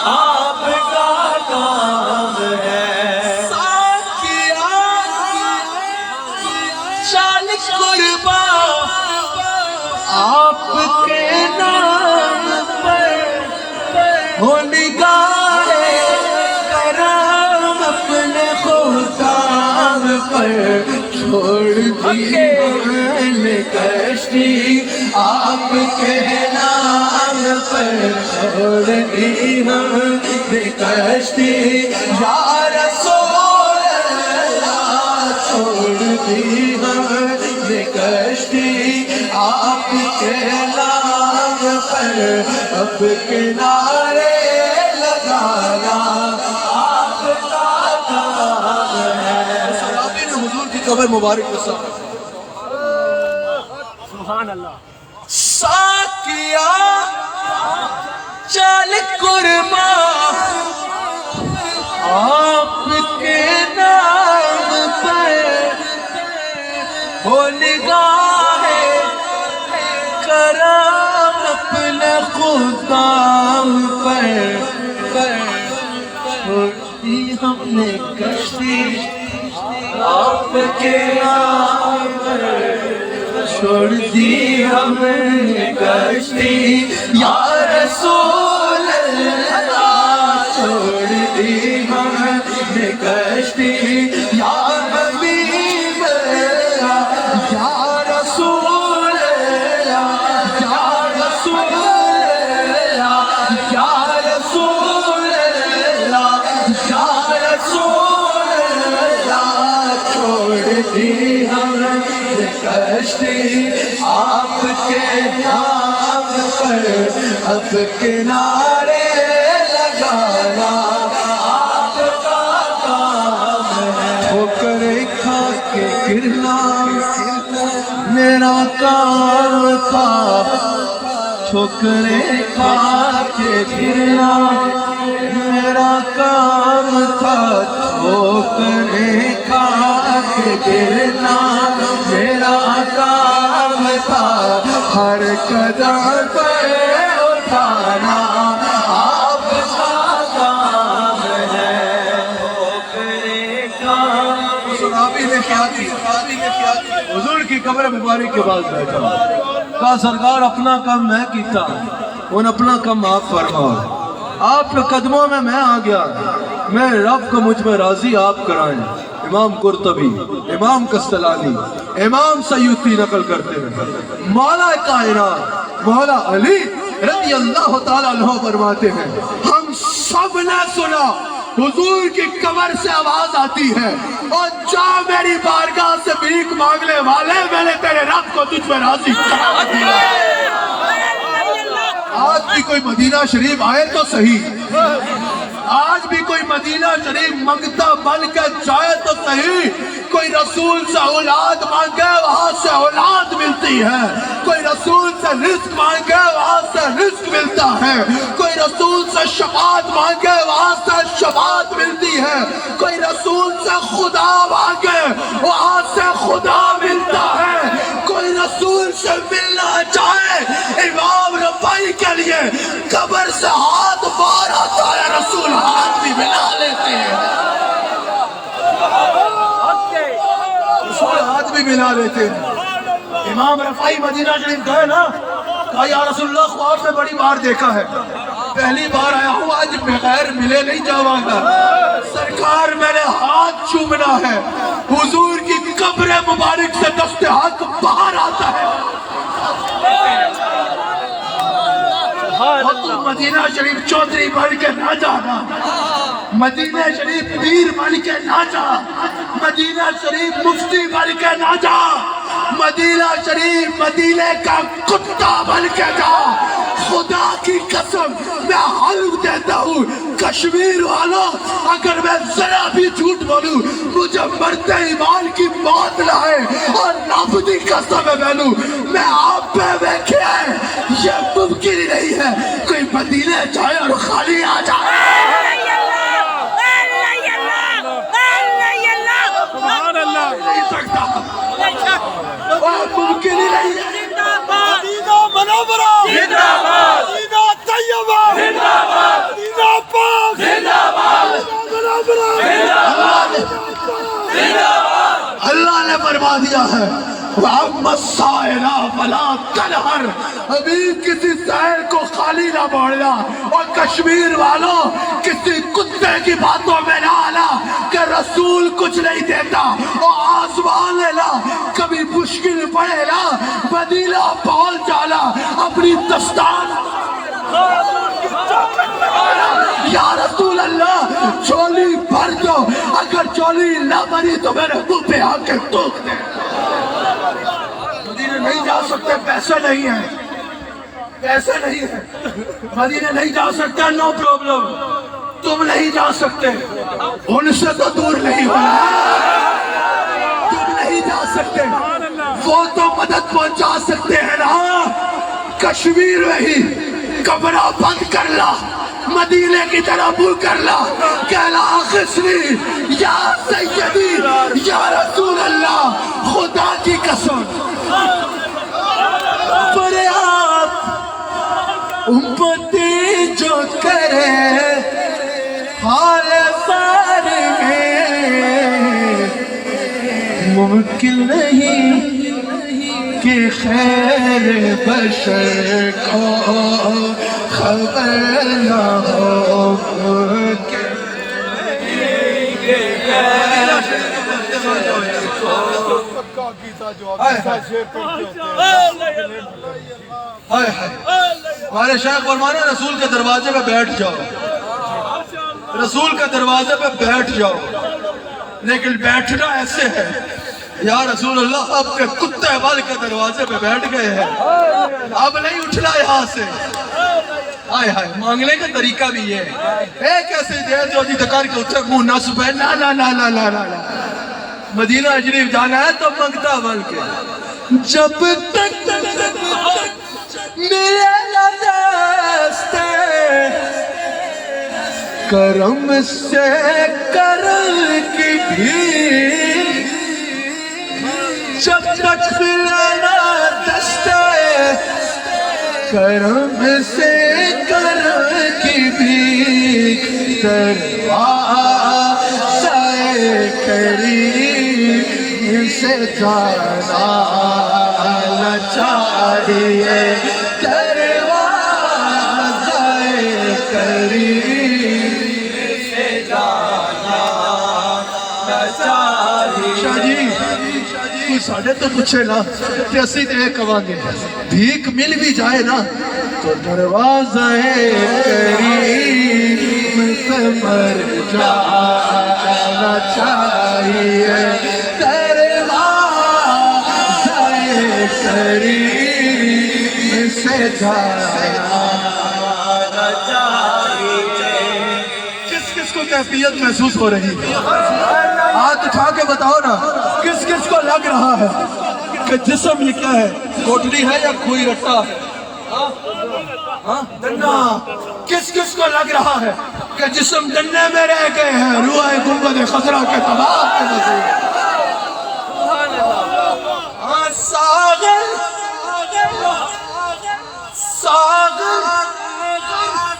Speaker 1: آپ کا کام ہے۔ شال قربان آپ کے نام پر ہو، نگاہ کرم اپنے خطاب پر چھوڑ دی ہم نے کشتی، آپ کے نام پر چھوڑ دی ہم نے کشتی، یا رسول اللہ چھوڑ دی ہم نے کشتی، آپ کے نام پر اب کنارے لگانا آپ کا کام ہے۔ صحابی نے حضور کی قبر مبارک میں
Speaker 2: سبحان اللہ۔
Speaker 1: ساکیا چل قربان آپ کے نام پر ہو، نگاہ کرم اپنے خطاب پر چھوڑی ہم نے کشتی، آپ کے نام پر چھوڑ دی ہم نے کشتی یا رسول اللہ، چھوڑ دی ہم نے کشتی یا حبیب اللہ، یا رسول اللہ، یا رسول اللہ، یا رسول اللہ، یا رسول اللہ، چھوڑ دی ہم نے کشتی آپ کے نام پر اب کنارے لگانا آپ کا کام ہے، ٹھوکریں کھا کے گرنا میرا کام تھا، ٹھوکریں کھا کے گرنا میرا کام تھا، ٹھوکریں کھا کے گرنا میرا کام تھا، ہر قدم پر اٹھانا آپ کا کام ہے، ٹھوکریں کھا۔ صحابی نے کیا کیا؟ حضور کی قبر مبارک کے بعد بیٹھا، کہا سرکار اپنا کام میں کیتا، ان اپنا کام آپ فرماؤ، آپ کے قدموں میں آ گیا، میں رب کو مجھ میں راضی آپ کرائیں۔ امام قرطبی، امام قسطلانی، امام سیوطی نقل کرتے ہیں، مولا کائنات مولا علی رضی اللہ تعالیٰ عنہ فرماتے ہیں، ہم سب نے سنا حضور کی قبر سے آواز آتی ہے، اور جا میری بارگاہ سے بھیک مانگنے والے، میں نے تیرے رب کو تجھ میں راضی کرا دیا۔ آج بھی کوئی مدینہ شریف آئے تو صحیح، آج بھی کوئی مدینہ شریف منگتا بن کے جائے تو صحیح، کوئی رسول سے اولاد مانگے وہاں سے اولاد ملتی ہے، کوئی رسول سے رزق مانگے وہاں سے رزق ملتا ہے، کوئی رسول سے شفاعت مانگے وہاں سے شفاعت ملتی ہے، کوئی رسول سے خدا مانگے وہاں سے خدا ملتا ہے، کوئی رسول سے ملنا چاہے امام رفاعی کے لیے قبر سے ہاتھ باہر آتا ہے، رسول ہاتھ بھی ملا لیتے ہیں، رسول ہاتھ بھی ملا لیتے ہیں۔ امام رفاعی مدینہ شریف گئے نا، کہا یا رسول اللہ خواب میں بڑی بار دیکھا ہے، پہلی بار آیا ہوں آج بغیر ملے نہیں جاواں گا، سرکار میں نے ہاتھ چومنا ہے، حضور کی قبر مبارک سے دست حق باہر آتا ہے۔ اور تم مدینہ شریف چودھری بن کے نہ جانا، مدینہ شریف پیر بن کے نہ جا، مدینہ شریف مفتی بن کے نہ جا، مدینہ شریف مدینے کا کتا بن کے جا۔ خدا کی قسم میں حلف دیتا ہوں کشمیر والوں، اگر میں ذرا بھی جھوٹ بولوں مجھے مرتے ایمان کی موت لائے، اور رب دی قسم ہے میں آپ پہ بیٹھے ہیں، یہ ممکن ہی نہیں ہے کوئی مدینے جائے اور خالی آ جائے، نہیں سکتا، ممکن ہی نہیں ہے۔
Speaker 3: مدینہ منورہ زندہ باد، مدینہ طیبہ زندہ باد، مدینہ پاک زندہ باد، منورہ زندہ باد،
Speaker 1: اللہ نے فرما دیا ہے وَأَمَّا السَّائِلَ فَلَا تَنْهَرْ، ابھی کسی سائل کو خالی نہ موڑنا، اور کشمیر والوں کسی کتے کی باتوں میں نہ آنا کہ رسول کچھ نہیں دیتا، اور آسمان لینا کبھی مشکل پڑے نا مدینہ پہنچ جانا، اپنی دستان یا رسول اللہ چولی بھر دو، اگر چولی نہ بھری تو میرے منہ پہ آ کے ٹوک دے۔ مدینہ نہیں جا سکتے، پیسے نہیں ہیں، پیسے نہیں ہیں، مدینہ نہیں جا سکتے، نو پرابلم، تم نہیں جا سکتے، ان سے تو دور نہیں ہونا، تم نہیں جا سکتے، وہ تو مدد پہنچا سکتے ہیں نا، کشمیر میں ہی کمرہ بند کر لا، مدینے کی طرح منہ کر لا، کہلا خسری یا سیدی یا رسول اللہ، خدا کی قسم فریاد امتی جو کرے حال سار میں، ممکن نہیں کہ خیر بشر کو خبر نہ ہو کہ ہمارے شیخ فرمانے رسول کے دروازے پہ بیٹھ جاؤ، رسول کے دروازے پہ بیٹھ جاؤ، لیکن بیٹھنا ایسے ہے یا رسول اللہ آپ کے کتے بال کے دروازے پہ بیٹھ گئے ہیں، اب نہیں اٹھنا یہاں سے۔ آئے ہائے، مانگنے کا طریقہ بھی یہ ہے، ایک ایسے دیر جو جی دکار کے اتھے منہ نہ سپے، نا نا نا نا نا نا نا، مدینہ شریف جانا ہے تو منگتا بل کے جب تک میرے دستے کرم سے کرم کی بھیک، جب تک ملے دستے کرم سے کرم کی بھیک، دروازہ کریم سے جانا نہ چاہیے، دروازہ کریم سے جانا نہ چاہیے۔ شاہ جی کوئی ساڑھے تو پوچھے نا کہ اسی دے کماں گے، بھیک مل بھی جائے نا تو دروازہ کریم سے مر جانا چاہیے، دروازہ کریم سے جانا چاہیے۔ کس کس کو کیفیت محسوس ہو رہی ہے؟ ہاتھ اٹھا کے بتاؤ نا، کس کس کو لگ رہا ہے کہ جسم یہ کیا ہے، کوٹلی ہے یا کوئی رٹا ہے؟ دنہ، کس کس کو لگ رہا ہے کہ جسم دننے میں رہ گئے ہیں، روح گنبد خضرا کے تباہ کے نظیر؟ ساغر ساغر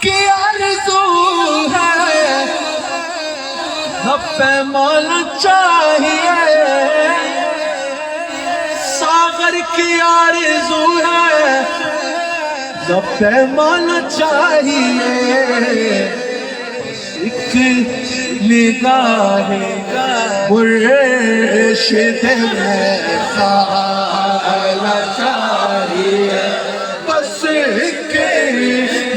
Speaker 1: کی آرزو ہے، نہ پیمانا چاہیے، ساغر کی آرزو ہے، نہ پیمانا چاہیے، ایک نگاہ مرشد میں خانا چاہیے، بس ایک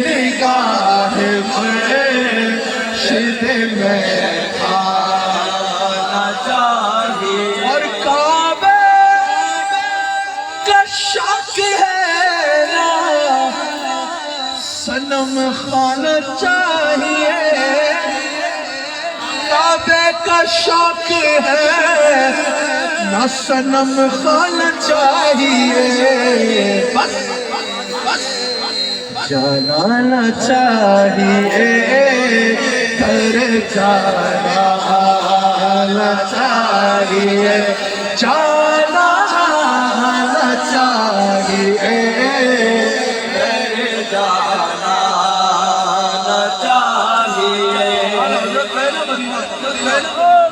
Speaker 1: نگاہ مرشد میں خانا چاہیے۔ اور کعبے کا شک ہے نا صنم خانا چاہیے، کعبے کا شوق ہے نہ صنم خانا چاہیے، بس جانا نہ چاہیے، گھر جانا نہ چاہیے، جانا نہ چاہیے، گھر جانا نہ چاہیے۔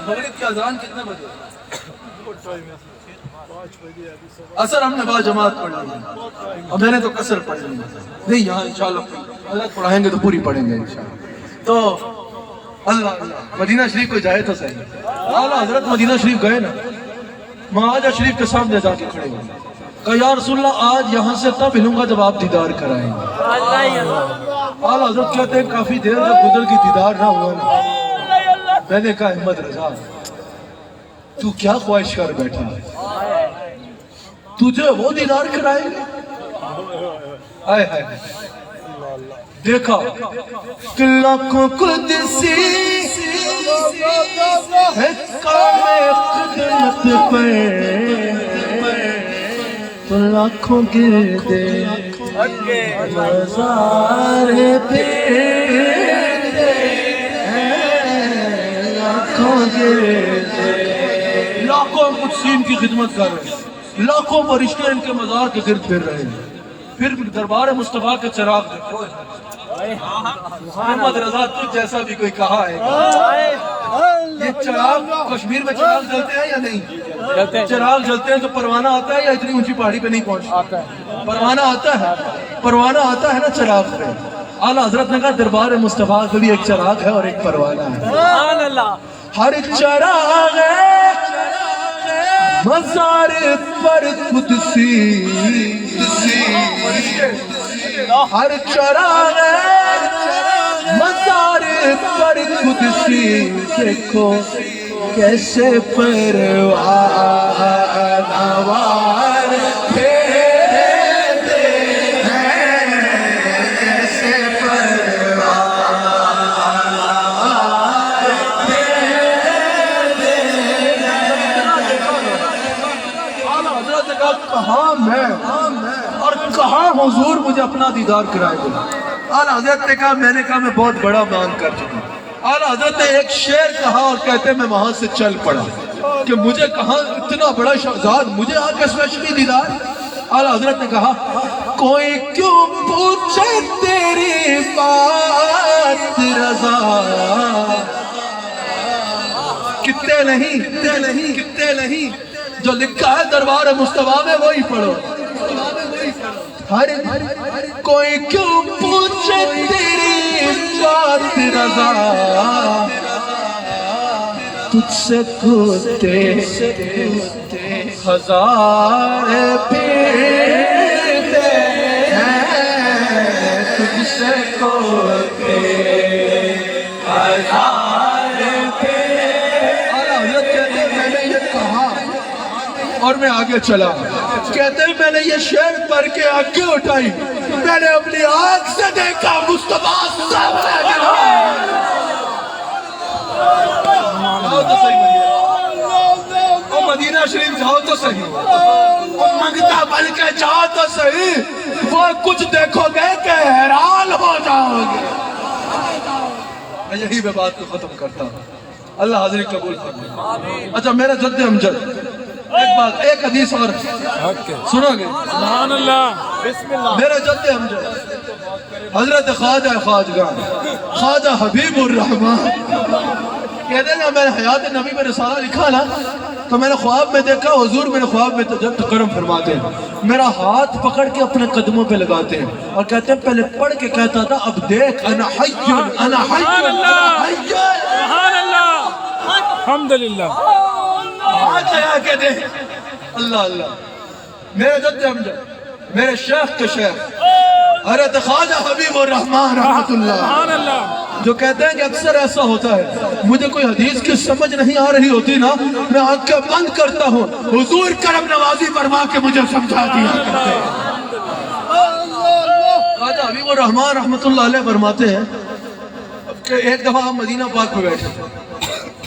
Speaker 1: مغرب کی اذان کتنے بجے؟ اثر ہم نے با جماعت پڑھ لی ہے اور میں نے تو قصر پڑھ لی ہے، نہیں یہاں انشاءاللہ اللہ پڑھائیں گے تو پوری پڑھیں گے انشاءاللہ۔ تو اللہ مدینہ شریف کو جائے تو صحیح، اعلیٰ حضرت مدینہ شریف گئے نا، معاذ شریف کے سامنے جا کے کھڑے ہوئے، کہا یا رسول اللہ آج یہاں سے تب ہلوں گا جب آپ دیدار کرائیں گے۔ اعلیٰ حضرت کہتے ہیں کافی دیر جب گزر کی دیدار نہ ہوا نا، میں نے کہا احمد رضا تو کیا خواہش کر بیٹھا ہے، تجھے وہ دیدار کرائے گے؟ آئے آئے دیکھا کہ لاکھوں قدسی ہے کام خدمت پر، تو لاکھوں گردے مزار پہ، لاکھوں گردے، لاکھوں قدسین کی خدمت کر رہے ہیں، لاکھوں فرشتے ان کے مزار کے گرد پھر رہے ہیں، پھر دربار مصطفیٰ کے چراغ دیکھو، محمد رضا تجھ جیسا بھی کوئی کہا ہے، یہ چراغ کشمیر میں چراغ جلتے ہیں یا نہیں؟ چراغ جلتے ہیں تو پروانہ آتا ہے یا اتنی اونچی پہاڑی پہ نہیں پہنچتا؟ پروانہ آتا ہے، پروانہ آتا ہے نا چراغ پہ۔ اعلیٰ حضرت نے کہا دربار مصطفیٰ کا بھی ایک چراغ ہے اور ایک پروانہ ہے۔
Speaker 2: سبحان اللہ۔
Speaker 1: ہر چراغ مزار پر قدسی، ہر چراغ مزار پر قدسی، دیکھو کیسے پروانہ وار پھیرتے ہیں، کیسے پروانہ پھیرتے ہیں۔ اعلیٰ حضرت نے کہا کہاں میں اور کہاں حضور مجھے اپنا دیدار کرائے گا؟ اعلیٰ حضرت نے کہا میں بہت بڑا مان کر چکا ہوں۔ اعلیٰ حضرت نے ایک شعر کہا اور کہتے ہیں میں وہاں سے چل پڑا کہ مجھے کہاں اتنا بڑا شہزاد مجھے آ کے اسپیشلی دیدار۔ اعلیٰ حضرت نے کہا کوئی کیوں پوچھے تیری بات رضا، کتنے نہیں جو لکھا ہے دربار مصطفیٰ میں وہی پڑھو۔ ہر کوئی کیوں پوچھے تیری بات رضا، تجھ سے کوتے ہزار پھرتے ہیں، تجھ سے کوتے ہزار پھرتے۔ میں نے یہ کہا اور میں آگے چلا، کہتے ہیں میں نے یہ شعر پڑھ کے آنکھیں اٹھائی، میں نے اپنی آنکھ سے دیکھا مصطفیٰ سامنے کھڑا۔ او مدینہ شریف جاؤ تو صحیح، او منگتا بن کے جاؤ تو صحیح، وہ کچھ دیکھو گے کہ حیران ہو جاؤ گے۔ میں یہی میں بات کو ختم کرتا ہوں، اللہ حاضری قبول فرمائے۔ اچھا میرا جد امجد ایک بات، ایک حدیث اور سنو گے؟
Speaker 3: سبحان اللہ، بسم اللہ۔
Speaker 1: میرے جد امجد حضرت خواجہ خواجگان خواجہ حبیب الرحمن کہتے ہیں میں نے حیات نبی میں رسالہ لکھا نا تو میں نے خواب میں دیکھا حضور میرے خواب میں جب تکرم فرماتے ہیں، میرا ہاتھ پکڑ کے اپنے قدموں پہ لگاتے ہیں اور کہتے ہیں پہلے پڑھ کے کہتا تھا اب دیکھ انا حی انا حی انا حی،
Speaker 3: سبحان اللہ، الحمدللہ۔
Speaker 1: آج آیا کہ دیکھ اللہ اللہ۔ میرے جد امجد میرے شیخ کے شیخ حضرت خواجہ حبیب الرحمن رحمت اللہ
Speaker 3: سبحان اللہ۔
Speaker 1: جو کہتے ہیں کہ اکثر ایسا ہوتا ہے مجھے کوئی حدیث کی سمجھ نہیں آ رہی ہوتی نا میں آنکھیں بند کرتا ہوں، حضور کرم نوازی فرما کے مجھے سمجھا دیا کرتے ہیں۔ خواجہ حبیب الرحمن رحمت اللہ علیہ فرماتے ہیں کہ ایک دفعہ ہم مدینہ پاک میں بیٹھے،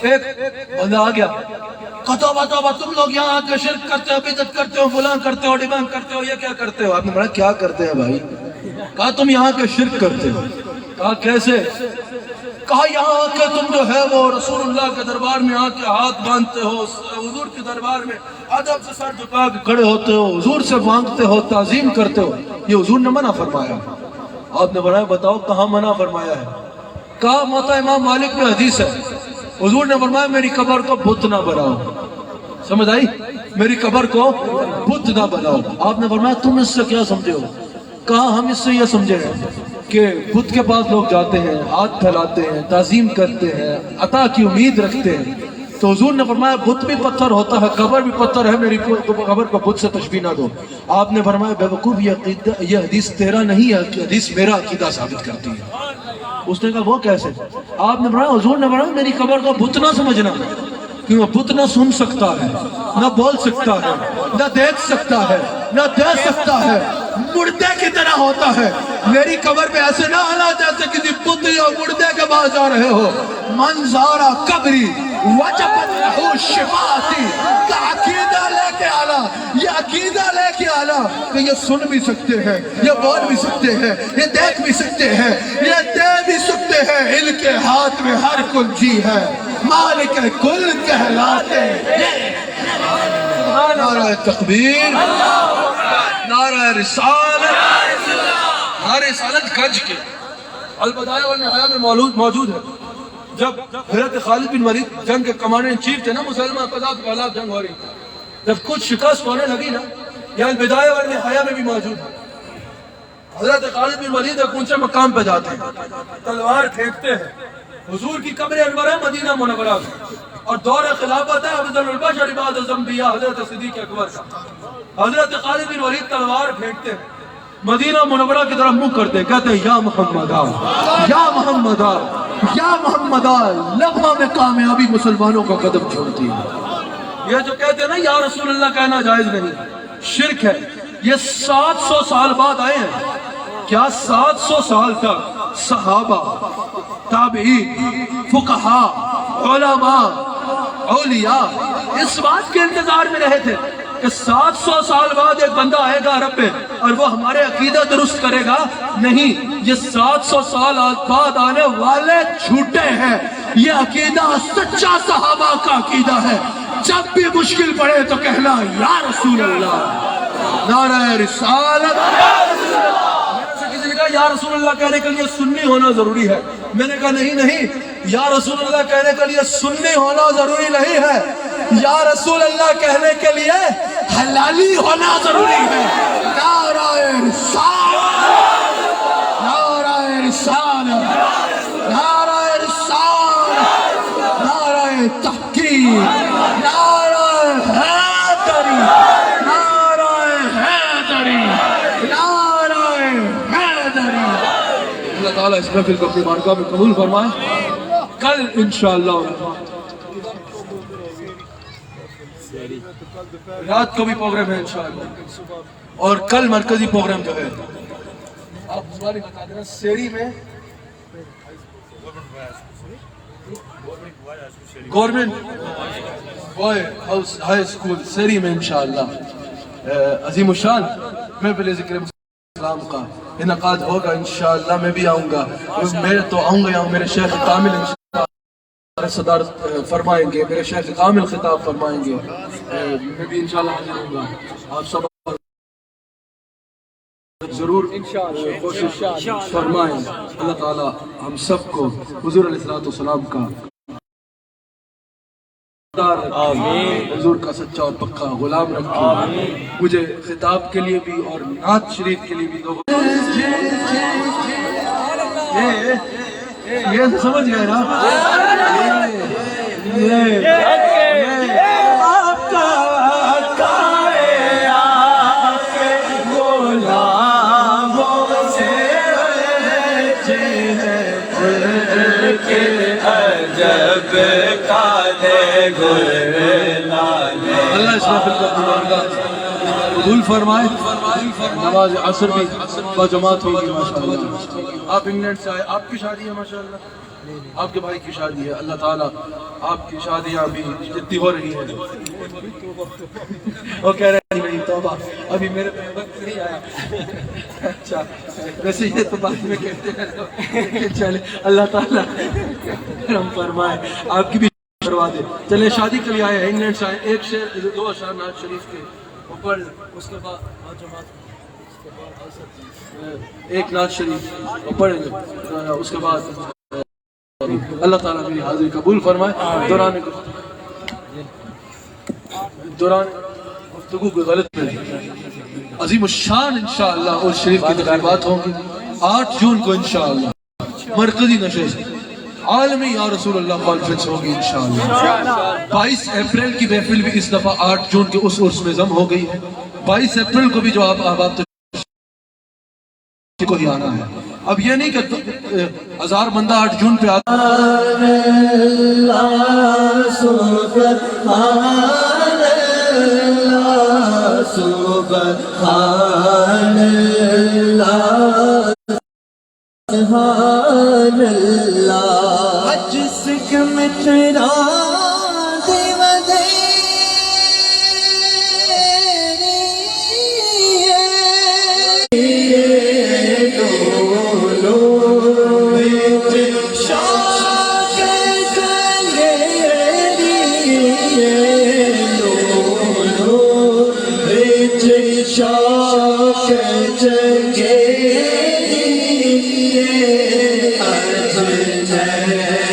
Speaker 1: ایک بندہ آ گیا، توبہ تم لوگ یہاں آ کے شرک کرتے ہو، بدعت کرتے ہو، فلاں کرتے ہو، ڈیبان کرتے ہو، یہ کیا کرتے ہو؟ آپ نے بڑا کیا کرتے ہیں بھائی؟ کہا تم یہاں کے شرک کرتے ہو۔ کہا کیسے؟ کہا یہاں آ کے تم جو ہے وہ رسول اللہ کے دربار میں آ کے ہاتھ باندھتے ہو، حضور کے دربار میں ادب سے سر جھکا کے کھڑے ہوتے ہو، حضور سے مانگتے ہو، تعظیم کرتے ہو، یہ حضور نے منع فرمایا۔ آپ نے بڑھایا بتاؤ کہاں منع فرمایا ہے؟ کہا موطا امام مالک میں حدیث ہے، حضور نے فرمایا میری قبر کو بت نہ بناؤ۔ سمجھ آئی؟ میری قبر کو بت نہ بناؤ۔ آپ نے فرمایا تم اس سے کیا سمجھے ہو؟ کہا ہم اس سے یہ سمجھے ہیں کہ بت کے پاس لوگ جاتے ہیں، ہاتھ پھیلاتے ہیں، تعظیم کرتے ہیں، عطا کی امید رکھتے ہیں، تو حضور نے فرمایا بت بھی پتھر ہوتا ہے، قبر بھی پتھر ہے، میری قبر کو بت سے تشبیہ نہ دو۔ آپ نے فرمایا بے وقوف یہ حدیث تیرا نہیں ہے، حدیث میرا عقیدہ ثابت کرتی ہے۔ اس نے کہا وہ کیسے؟ آپ نے فرمایا حضور نے فرمایا میری قبر کو بت نہ سمجھنا، کیونکہ بت نہ سن سکتا ہے، نہ بول سکتا ہے، نہ دیکھ سکتا ہے، نہ دے سکتا ہے، مردے کی طرح ہوتا ہے۔ میری قبر پہ ایسے نہ آنا جیسے کسی بت یا مردے کے پاس جا رہے ہو۔ منظارہ قبری وجبت لہو شفاعتی کا عقیدہ لے کے آنا، یہ عقیدہ لے کے آنا کہ یہ سن بھی سکتے ہیں، یہ بول بھی سکتے ہیں، یہ دیکھ بھی سکتے ہیں، یہ دے بھی سکتے ہیں، ان کے ہاتھ میں ہر کنجی ہے، مالک کل کہلاتے ہیں۔ نعرہ تکبیر، نعرہ رسالت، نعرہ رسالت گنج کے البدایہ والنہایہ میں موجود ہے۔ جب حضرت خالد بن ولید جنگ کے کمانڈر ان چیف تھے نا، مسلمان قذات کے خلاف جنگ ہو رہی، جب کچھ شکست ہونے لگی نا، یا البدایہ والنہایہ میں بھی موجود ہے، حضرت خالد بن ولید ایک اونچے مقام پہ جاتے ہیں، تلوار پھینکتے ہیں، حضور کی قبر انور ہے مدینہ منورہ میں، اور دور خلافت ہے افضل البشر بعد الانبیاء حضرت صدیق اکبر کا۔ حضرت خالد بن ولید تلوار پھینکتے ہیں، مدینہ منورہ کی طرف منہ کرتے ہیں، کہتے ہیں یا محمد آ، یا محمد آ، یا محمد آ، لمحہ میں کامیابی مسلمانوں کا قدم چھوڑتی ہے۔ یہ جو کہتے ہیں نا یا رسول اللہ کہنا جائز نہیں، شرک ہے۔ یہ 700 سال بعد آئے ہیں، کیا 700 سال تک صحابہ، تابعین، فقہاء، علماء، اولیاء اس بات کے انتظار میں رہے تھے کہ 700 سال بعد ایک بندہ آئے گا عرب پہ اور وہ ہمارے عقیدہ درست کرے گا؟ نہیں، یہ 700 سال بعد آنے والے جھوٹے ہیں۔ یہ عقیدہ سچا صحابہ کا عقیدہ ہے، جب بھی مشکل پڑے تو کہنا یا رسول اللہ، نعرہ رسالت۔ میرے سے کسی نے کہا یا رسول اللہ کہنے کے لیے سنی ہونا ضروری ہے، میں نے کہا نہیں، یا رسول اللہ کہنے کے لیے سنی ہونا ضروری نہیں ہے، یا رسول اللہ کہنے کے لیے حلالی ہونا ضروری ہے۔ نعرہ رسالت، نعرہ رسالت، نعرہ رسالت، نعرہ تحقیق، نعرہ حیدری، نعرہ حیدری، نعرہ حیدری۔ اللہ تعالیٰ اس محفل کو اپنی بارگاہ میں قبول فرمائے۔ کل انشاءاللہ رات کو بھی پروگرام ہے انشاءاللہ، اور کل مرکزی پروگرام جو ہے آپ ہماری بتا دینا سیری میں government boy house high school سیری میں انشاءاللہ عظیم الشان محفل ذکر اسلام کا انعقاد ہوگا انشاءاللہ۔ میں بھی آؤں گا، میں تو آؤں گا، میرے شیخ کامل انشاءاللہ صدارت فرمائیں گے، میرے شیخ کامل خطاب فرمائیں گے، میں بھی انشاءاللہ حاضر ہوں گا۔ آپ سب ضرور کوشش فرمائیں، اللہ تعالیٰ ہم سب کو حضور علیہ السلام کا حضور کا سچا اور پکا غلام رکھے۔ مجھے خطاب کے لیے بھی اور نعت شریف کے لیے بھی دو۔ یہ سمجھ گئے نا؟ آپ کا اللہ اس محفل کو اپنی بارگاہ قبول فرمائے۔ نماز عصر بھی باجماعت ہوگی ماشاءاللہ۔ آپ انگلینڈ سے آئے، آپ کی شادی ہے ماشاءاللہ، آپ کے بھائی کی شادی ہے، اللہ تعالیٰ آپ کی شادیاں بھی جتنی ہو رہی ہیں۔ وہ کہہ رہے ہیں نہیں توبہ ابھی میرے پہ وقت نہیں آیا۔ اچھا ویسے یہ تو بعد میں کہتے ہیں، چلے اللہ تعالیٰ کرم فرمائے، آپ کی بھی کروا دے۔ چلے شادی کے لیے آئے ہیں، انگلینڈ سے آئے، ایک شعر دو اشعار نعت شریف کے اوپر، اس کے بعد ایک نعت شریف پڑھیں گے، اس کے بعد اللہ تعالیٰ میری حاضری قبول فرمائے۔ دوران گفتگو کوئی غلط نہیں، عظیم الشان انشاءاللہ اس شریف کی تقریبات ہوں گی 8 جون کو انشاءاللہ۔ مرکزی نشست عالمی یا رسول اللہ کانفرنس ہوگی انشاءاللہ۔ 22 اپریل کی محفل بھی اس دفعہ 8 جون کے اس عرس میں ضم ہو گئی ہے۔ 22 اپریل کو بھی جو آپ احباب کو ہی آنا ہے۔ اب یہ نہیں کہ 1000 بندہ 8 جون پہ آتا
Speaker 4: Yeah.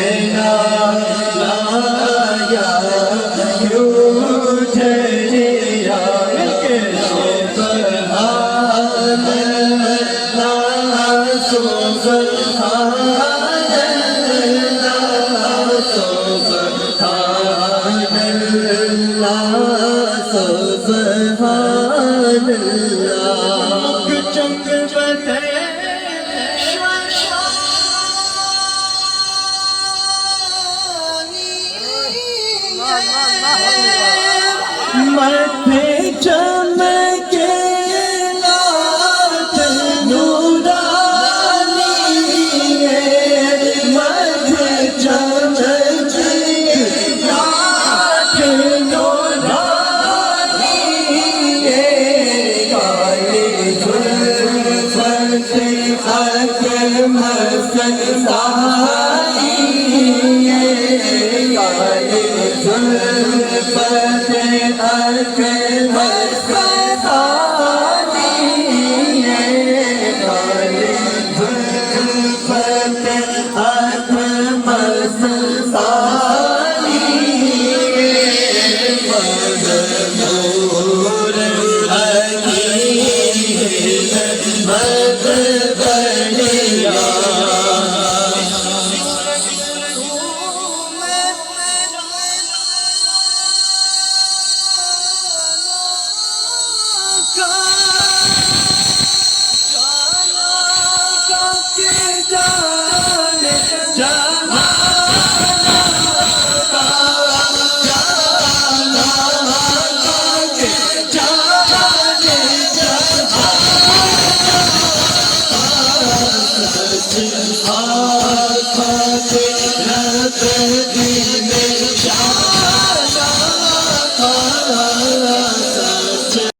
Speaker 4: متھے چمکے لات نورانی ہے، متھے چمکے لات نورانی ہے، کالے زلفت اکمل ساری ہے، کالے زلفت